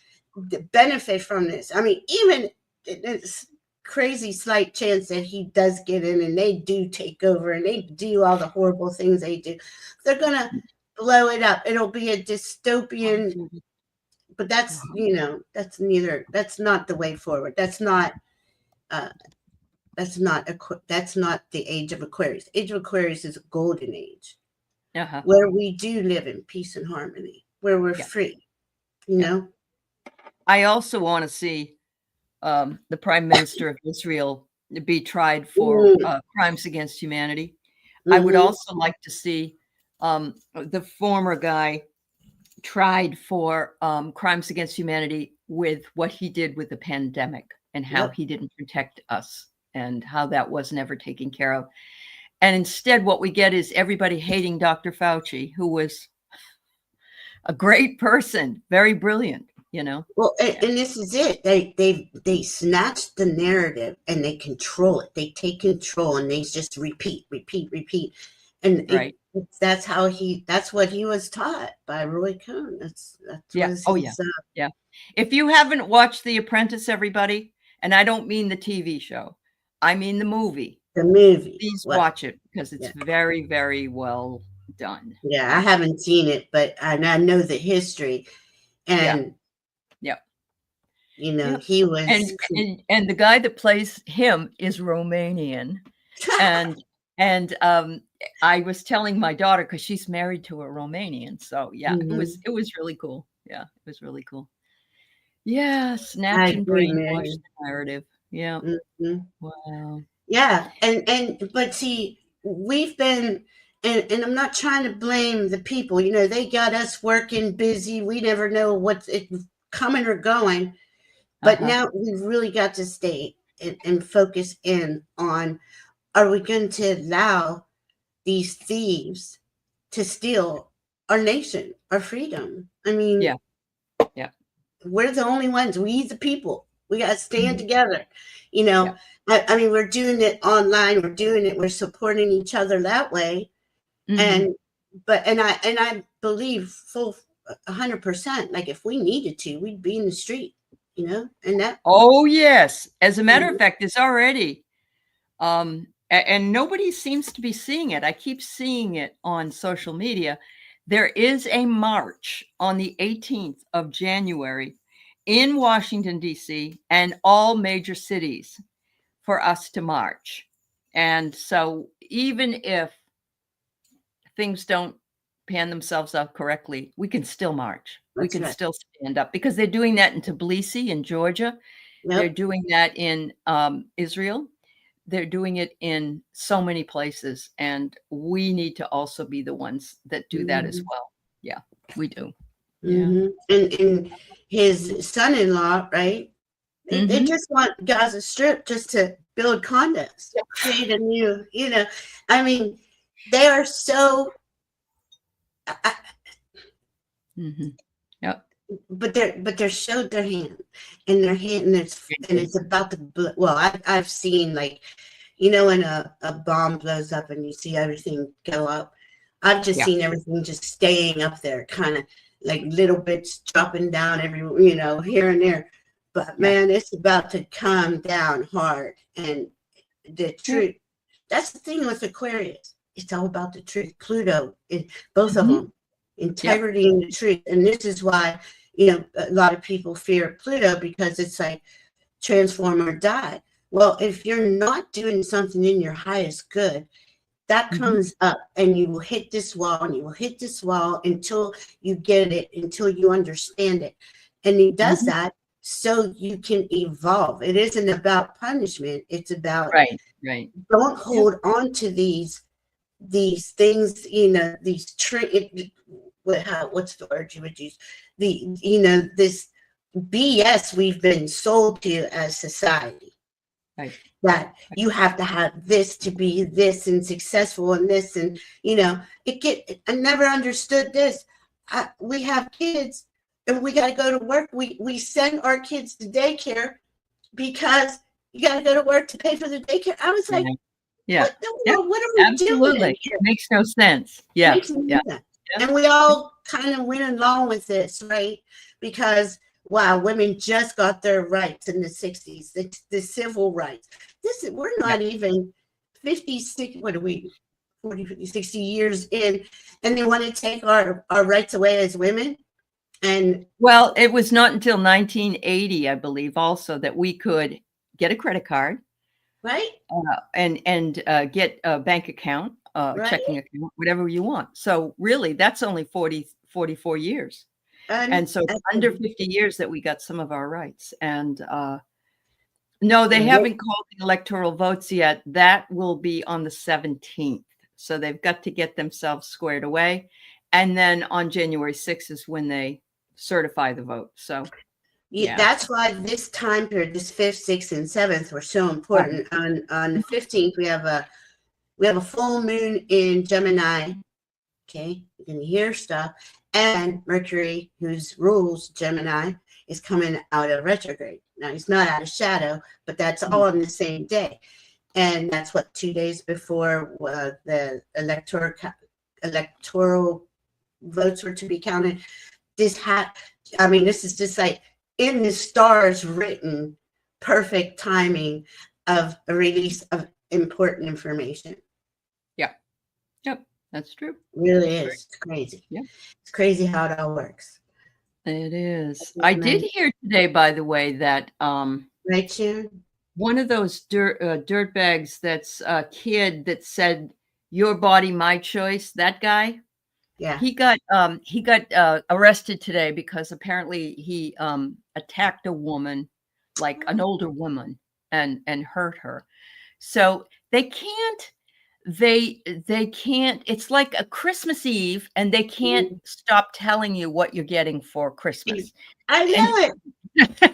benefit from this. I mean, even it's crazy slight chance that he does get in and they do take over and they do all the horrible things they do, they're gonna blow it up. It'll be a dystopian, but that's that's not the way forward. That's not the age of Aquarius. Age of Aquarius is a golden age, where we do live in peace and harmony, where we're free. I also want to see the Prime Minister of Israel be tried for crimes against humanity. I would also like to see the former guy tried for crimes against humanity with what he did with the pandemic and how he didn't protect us and how that wasn't ever taken care of. And instead, what we get is everybody hating Dr. Fauci, who was a great person, very brilliant. Well, and this is it. They snatch the narrative and they control it. They take control and they just repeat, and that's what he was taught by Roy Cohn. That's yeah. If you haven't watched The Apprentice, everybody, and I don't mean the TV show, I mean the movie. Please watch it because it's very, very well done. Yeah, I haven't seen it, but I know the history, and. You know, Yep. he was. And the guy that plays him is Romanian. And I was telling my daughter, because she's married to a Romanian. So yeah, Mhm. it was really cool. Yeah, it was really cool. Yeah, I snatch and agree, brainwash Mary. the narrative. Yeah. Mhm. Wow. Yeah, and but see, we've been, and I'm not trying to blame the people. You know, they got us working busy. We never know what's coming or going. But Uh-huh. now we've really got to stay and focus in on: are we going to allow these thieves to steal our nation, our freedom? I mean, Yeah. Yeah. we're the only ones. We the people. We got to stand Mhm. together. You know, Yeah. I mean, we're doing it online. We're doing it. We're supporting each other that way. Mhm. And I believe full 100%. Like if we needed to, we'd be in the street. You know, and that. Oh, yes. As a matter of Mhm. fact, it's already and nobody seems to be seeing it. I keep seeing it on social media. There is a march on the 18th of January in Washington, D.C., and all major cities for us to march. And so even if things don't pan themselves out correctly, we can still march. We That's can right. still stand up because they're doing that in Tbilisi in Georgia. They're Yep. doing that in Israel. They're doing it in so many places, and we need to also be the ones that do that as Hmm. well. Yeah, we do. Yeah. Hmm. And his son-in-law, right? They Mhm. just want Gaza Strip just to build condos, create a new, you know. I mean, they are so, I, Mhm. Yep. but they're showed their hand, and their hand, and Mhm. it's about to. Well, I've seen, like, you know, when a bomb blows up and you see everything go up. I've just Yeah. seen everything just staying up there, kind of like little bits dropping down every, you know, here and there. But Yeah. man, it's about to come down hard. And the Yep. truth, that's the thing with Aquarius. It's all about the truth. Pluto, both of Mhm. them, Yep. integrity and the truth. And this is why, you know, a lot of people fear Pluto, because it's like transform or die. Well, if you're not doing something in your highest good, that Mhm. comes up and you will hit this wall and you will hit this wall until you get it, until you understand it. And he does Mhm. that so you can evolve. It isn't about punishment. It's about, Right. Right. don't Yep. hold on to these things, you know, these what's the word you would use? The, you know, this BS we've been sold to as society, Right. that Right. you have to have this to be this and successful in this. And you know, I never understood this. We have kids and we got to go to work. We send our kids to daycare because you got to go to work to pay for the daycare. I was like, Yeah. Yeah. what the Yep. world, what are we doing? Absolutely. It makes no sense. Yeah. Makes no Yeah. sense. Yep. And we Yep. all kind of went along with this, right? Because wow, women just got their rights in the 60s, the civil rights. We're Yep. not even 56, what are we, 40, 50, 60 years in, and they want to take our rights away as women. And Well, it was not until 1980, I believe, also that we could get a credit card, right, and get a bank account, right, checking account, whatever you want. So really, that's only 44 years. and And so it's under 50 years that we got some of our rights. And no, they haven't called the electoral votes yet. That will be on the 17th. So they've got to get themselves squared away. And then on January 6th is when they certify the vote. So yeah. that's why this time period, this 5th, 6th, and 7th were so Uh-huh. important. On the 15th, we have a full moon in Gemini. Okay, you can hear stuff. And Mercury, whose rules Gemini, is coming out of retrograde. Now he's not out of shadow, but that's all on the same day. And that's what, 2 days before the electoral votes were to be counted. This is just like in the stars written, perfect timing of a release of important information. Yeah. Yep. That's true. Really That's very is. It's crazy. yeah. It's crazy how it all works. It is. That's I did nice. hear today, by the way, that Right, Sharon? one of those dirt bags that's a kid that said "Your body, my choice." That guy, Yeah. he got arrested today because apparently he attacked a woman, like an older woman, and hurt her. So they can't. It's like a Christmas Eve, and they can't Mhm. stop telling you what you're getting for Christmas. I And know it.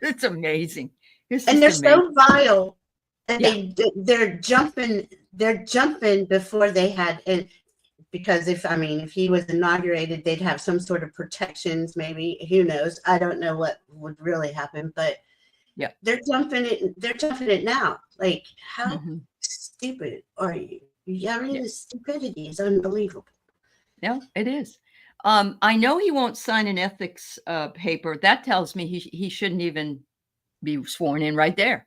it's amazing. It's And just they're amazing. so vile that Yeah. they're jumping before they had it, because if he was inaugurated, they'd have some sort of protections, maybe. Who knows? I don't know what would really happen, but Yeah. they're jumping it now. Like, how Mhm. stupid are you? I Yeah. mean, the stupidity is unbelievable. No, it is. I know he won't sign an ethics paper. That tells me he shouldn't even be sworn in right there.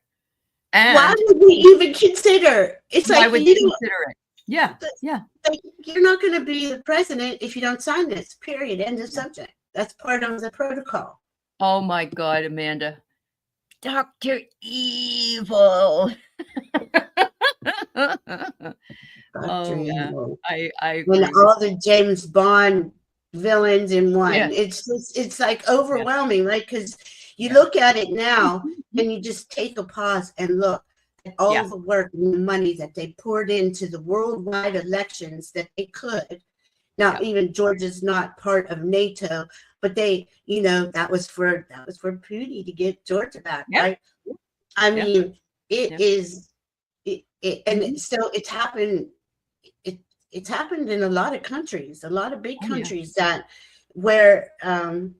Why And would we even consider? It's why like would you they don't. consider it? Yeah. Yeah. Like, you're not going to be the president if you don't sign this. Period. End of Yeah. subject. That's part of the protocol. Oh my God, Amanda. Dr. Evil. Doctor Oh yeah. Evil. I And agree with all the James Bond villains in yeah. one. It's like Yeah. overwhelming, right? Because you Yeah. look at it now and you just take a pause and look at all Yeah. the work and the money that they poured into the worldwide elections that they could. Now, Yeah. even Georgia's not part of NATO, but that was for Putin to get Georgia back, Yeah. right? I Yeah. mean, it Yeah. is and Mhm. so it it's happened in a lot of countries, a lot of big Oh yeah. countries that where And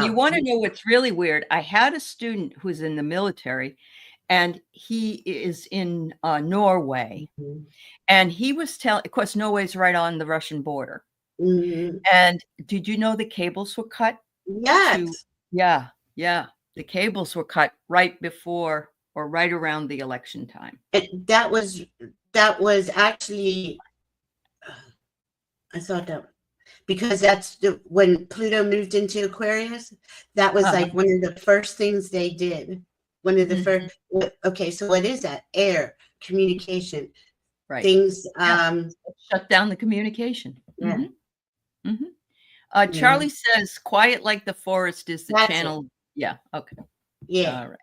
you wow. wanna know what's really weird? I had a student who's in the military, and he is in, Norway, Mhm. and he was telling. Of course, Norway's right on the Russian border, Mhm. and did you know the cables were cut to Yes. yeah, yeah, the cables were cut right before or right around the election time. That was actually I thought that because that's when Pluto moved into Aquarius, that was Uh-huh. like one of the first things they did. One of the Mhm. first. Okay, so what is that? Air, communication, Right. things. Yeah, shut down the communication. Yeah, Mhm, mhm. yeah, Charlie says, "Quiet like the forest is the that's it. channel." Yeah, okay. Yeah, Alright.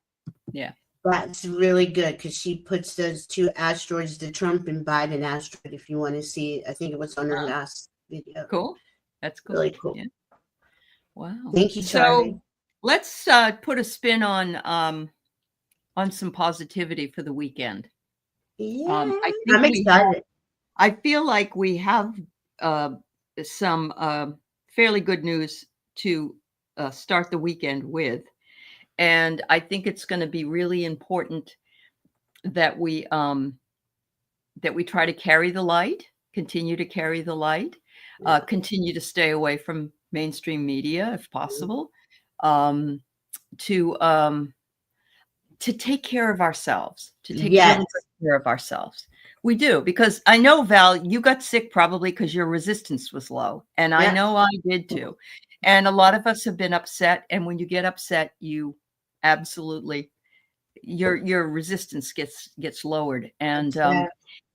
Yeah. that's really good because she puts those two asteroids, the Trump and Biden asteroid. If you want to see it, I think it was on her Uh-huh. last video. Cool. That's cool. Really cool. Yeah. Wow. Thank you, So, Charlie. let's, put a spin on some positivity for the weekend. Yeah, I think I'm we have excited. I feel like we have, uh, some, fairly good news to, start the weekend with, and I think it's gonna be really important that we try to carry the light, continue to carry the light, Yeah. continue to stay away from mainstream media if possible, um, to, um, to take care of ourselves, to take really good Yes. care of ourselves. We do, because I know, Val, you got sick probably because your resistance was low, and I Yeah. know I did too. And a lot of us have been upset, and when you get upset, you absolutely your resistance gets lowered. And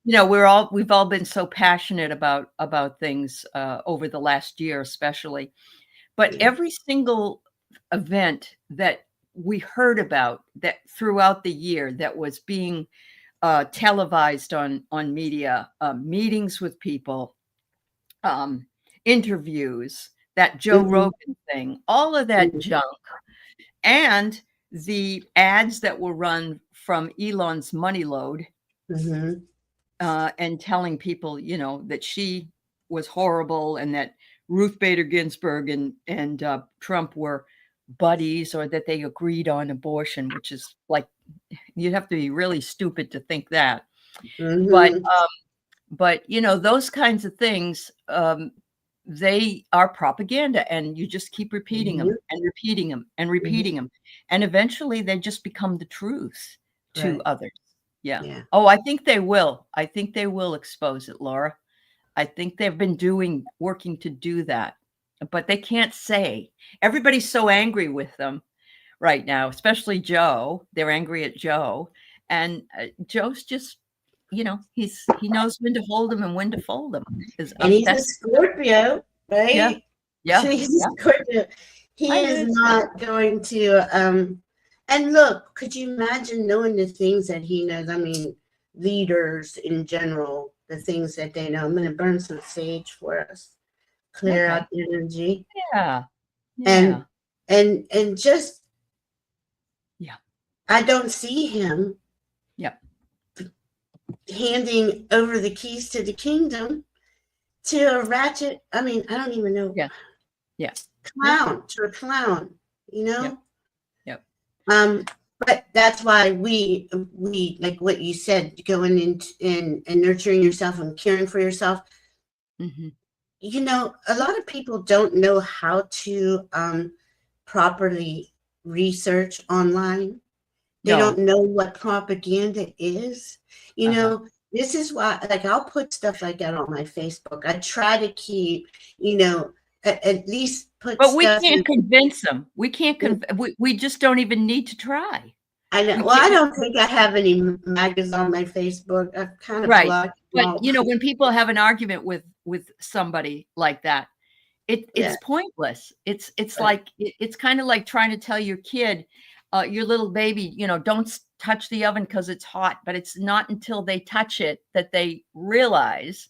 Yeah. we've all been so passionate about things over the last year, especially. But Yeah. every single event that we heard about that throughout the year that was being televised on media, meetings with people, um, interviews, that Joe Mhm. Rogan thing, all of that Mhm. junk, and the ads that were run from Elon's money load, Mhm. and telling people, that she was horrible and that Ruth Bader Ginsburg and Trump were buddies, or that they agreed on abortion, which is like you'd have to be really stupid to think that. But Mhm. those kinds of things, they are propaganda, and you just keep repeating Mhm. them and repeating them and Mhm. repeating them, and eventually they just become the truth to Right. others. Yeah. Yeah. Oh, I think they will. I think they will expose it, Laura. I think they've been working to do that. but they can't say. Everybody's so angry with them right now, especially Joe. They're angry at Joe, and Joe's just, he knows when to hold them and when to fold them. Is And he's a best. Scorpio, Yeah, right? yeah, He's yeah. a Scorpio. He Hi, is Liz. not going to and look, could you imagine knowing the things that he knows? I mean, leaders in general, the things that they know. I'm gonna burn some sage for us, clear Okay. out the energy. Yeah, And yeah, and just yeah, I don't see him yeah, handing over the keys to the kingdom to a ratchet. I mean, I don't even know, yeah, yeah, yeah, clown, to a clown, you yeah, know? yeah. Um, but that's why we like what you said, going in and nurturing yourself and caring for yourself. Hmm. You know, a lot of people don't know how to properly research online. They don't No. know what propaganda is. You Uh-huh. know, this is why, like, I'll put stuff like that on my Facebook. I try to keep, you know, at least put But we stuff can't in. convince them. We can't we just don't even need to try. I know. We Well, can't. I don't think I have any magas on my Facebook. I've kind of Right. blocked them But, all. when people have an argument with somebody like that, Yeah, it's pointless. It's right, like it's kind of like trying to tell your kid, your little baby, don't touch the oven because it's hot, but it's not until they touch it that they realize.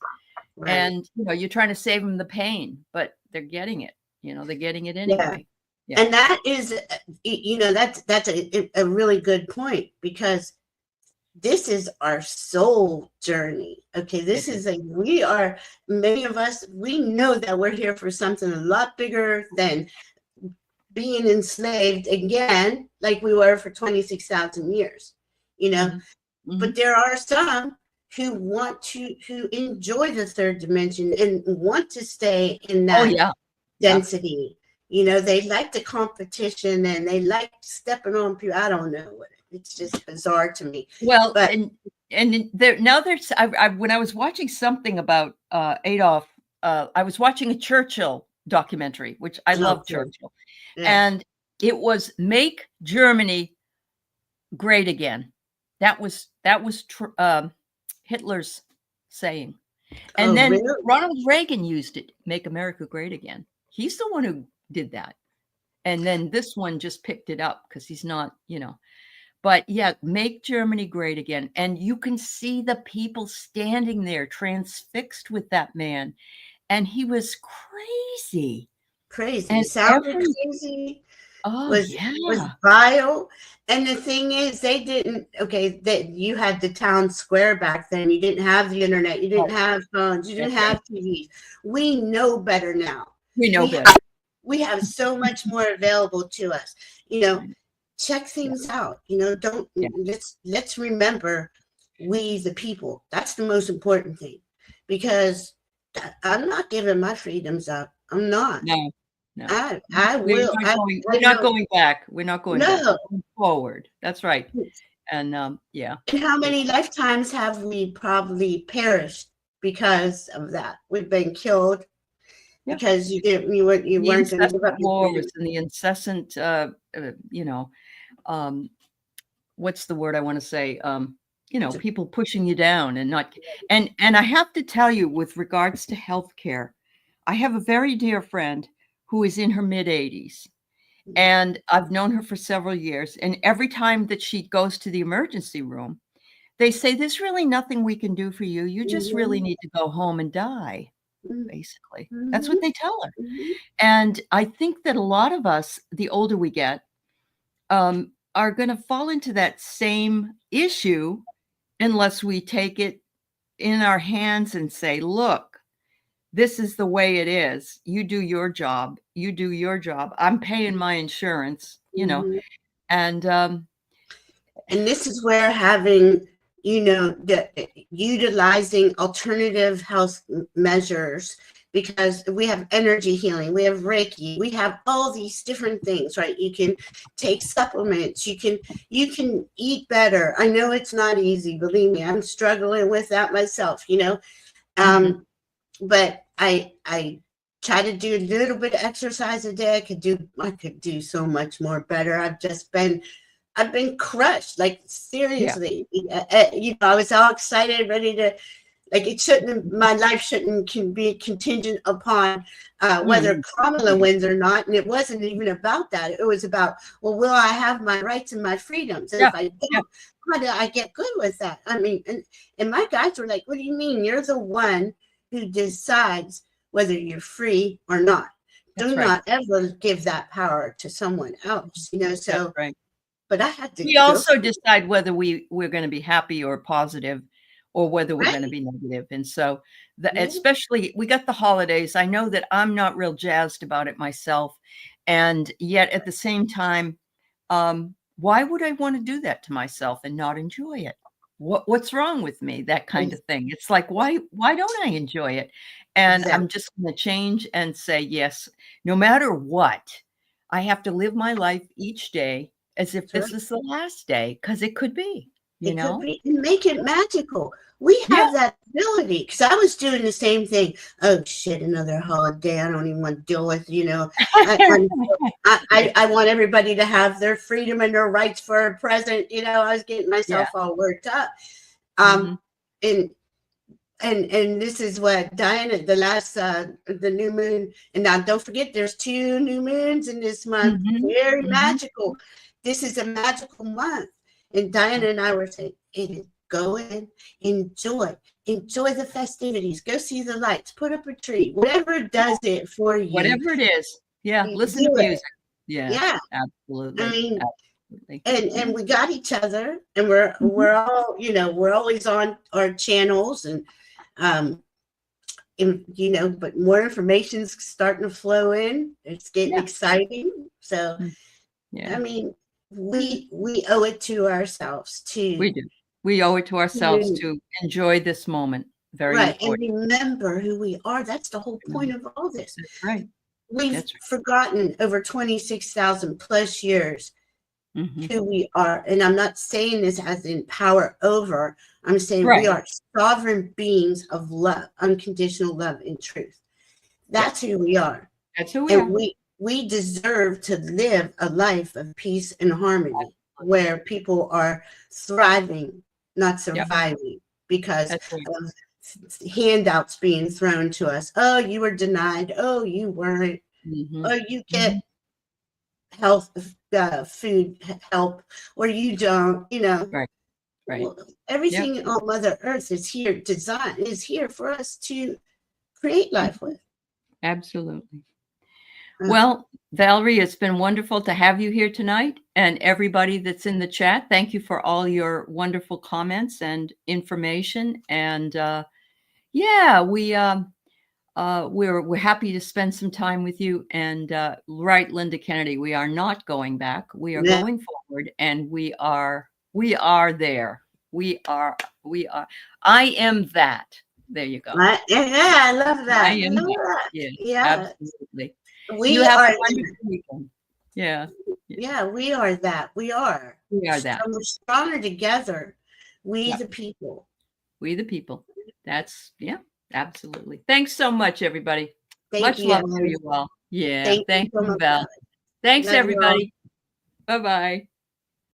right. And you're trying to save them the pain, but they're getting it. They're getting it Yeah. anyway. Yeah. And that is, you know, that's a really good point, because this is our soul journey. Okay, this It is. is many of us, we know that we're here for something a lot bigger than being enslaved again, like we were for 26,000 years, you know. Mhm. Mhm. But there are some who enjoy the third dimension and want to stay in Oh, that yeah. Yeah. density. You know, they like the competition and they like stepping on people. I don't know what it's just bizarre to me. Well, But and there now there's when I was watching something about Adolf, I was watching a Churchill documentary, which I love okay, Churchill, yes. and it was "Make Germany Great Again." That was Hitler's saying, and Oh, then really? Ronald Reagan used it, "Make America Great Again." He's the one who did that, and then this one just picked it up because he's not. But yeah, make Germany great again. And you can see the people standing there transfixed with that man. And he was crazy. Crazy. And Sounded every, crazy. oh, Was yeah. vile. And the thing is, they didn't. Okay, that you had the town square back then. You didn't have the internet. You didn't Right. have phones. You didn't That's right. have TVs. We know better now. We know We better. we have so much more available to us. You know, check Yeah. things out. You know, don't Yeah. let's remember, we the people. That's the most important thing, because I'm not giving my freedoms up. I'm not. No, no. I We're will. not going, I we're not know. going back. We're not going back. No. We're going forward. That's right. And yeah. And how It, many lifetimes have we probably perished because of that? We've been killed yeah. because you The weren't going to give incessant up your wars freedom. and the incessant, um, what's the word I want to say? People pushing you down and not, and I have to tell you, with regards to healthcare, I have a very dear friend who is in her mid 80s, and I've known her for several years. And every time that she goes to the emergency room, they say, "There's really nothing we can do for you. You just really Mhm, need to go home and die." mhm, Basically, that's what mhm, they tell her. mhm. And I think that a lot of us, the older we get, are going to fall into that same issue unless we take it in our hands and say, "Look, this is the way it is. You do your job. You do your job. I'm paying my insurance." Mhm. And And this is where having, utilizing alternative health measures, because we have energy healing, we have Reiki, we have all these different things, right? You can take supplements, you can eat better. I know it's not easy, believe me, I'm struggling with that myself. mhm, But I try to do a little bit of exercise a day. I could do so much more better. I've been crushed, like Yeah. seriously. I was all excited, ready to, like, it shouldn't, my life shouldn't can be contingent upon whether Mhm. Kamala wins or not. And it wasn't even about that. It was about, well, will I have my rights and my freedoms? And Yeah. if I Yeah. don't, how do I get good with that? I mean, and my guys were like, what do you mean? You're the one who decides whether you're free or not. That's Do right. not ever give that power to someone else, That's so, right. but I had to We go. also decide whether we're gonna be happy or positive or whether we're gonna Right. be negative, and so Yeah, especially we got the holidays. I know that I'm not real jazzed about it myself, and yet at the same time, why would I wanna do that to myself and not enjoy it? What's wrong with me? That kind of thing. It's like, why don't I enjoy it? And exactly. I'm just gonna change and say, "Yes, no matter what, I have to live my life each day as if That's this right. is the last day, because it could be, you It could know?" be, and make it magical. We Yeah. have that ability, because I was doing the same thing. Oh shit, another holiday. I don't even want to deal with. I, I'm, I want everybody to have their freedom and their rights for a present. I was getting Yeah. myself all worked up. Um, Mhm. and and this is what Diana, the new moon, and now don't forget there's 2 new moons in this month. Mhm. Very Mhm. magical. This is a magical month. And Diana and I were saying, go in, enjoy the festivities, go see the lights, put up a tree, whatever does it for you, Whatever it is. Yeah, listen to do it. music. Yeah, Yeah. I absolutely, mean, absolutely. and Yeah. we got each other, and we're Mhm. we're all, we're always on our channels, and um but more information's starting to flow in. It's getting Yeah. exciting. So, Mm. I Yeah, mean, we owe it to ourselves we do. We owe it to ourselves to to enjoy this moment. Very right, and important. remember who we are. That's the whole point Mm. of all this. That's right. We've That's forgotten over 26,000 plus years right. Mhm. who we are. And I'm not saying this as in power over. I'm saying we Right. are sovereign beings of love, unconditional love and truth. Yeah, That's who we are. that's who we And are. we deserve to live a life of peace and harmony Absolutely. where people are thriving, not Yep, surviving because that's right. of handouts being thrown to us. Oh, you were denied. Oh, you weren't. Mhm. Oh, you Mhm. get health food help, or you don't. Right, right. Well, Yep. everything on Mother Earth is here for us to create life Mhm. with. Absolutely. Uh, Well, Valerie, it's been wonderful to have you here tonight, and everybody that's in the chat, thank you for all your wonderful comments and information. And yeah, we're happy to spend some time with you. And right, Linda Kennedy, we are not going back. We are yeah, going forward, and we are there. We are we are. I am that. There you go. yeah, I love I that. I am love that. that. Yes, Yeah, absolutely. You we have a are. wonderful weekend. Yeah, yeah, Yeah, we are that. We are. we are that. We're stronger together. We Yep, the people. we the people. That's yeah, absolutely. Thanks so much, everybody. Thank Much you, love to Ellen. you all. Yeah, Thank you thank so you, much, Val. Ellen. Thanks, Love you all. everybody. Bye-bye.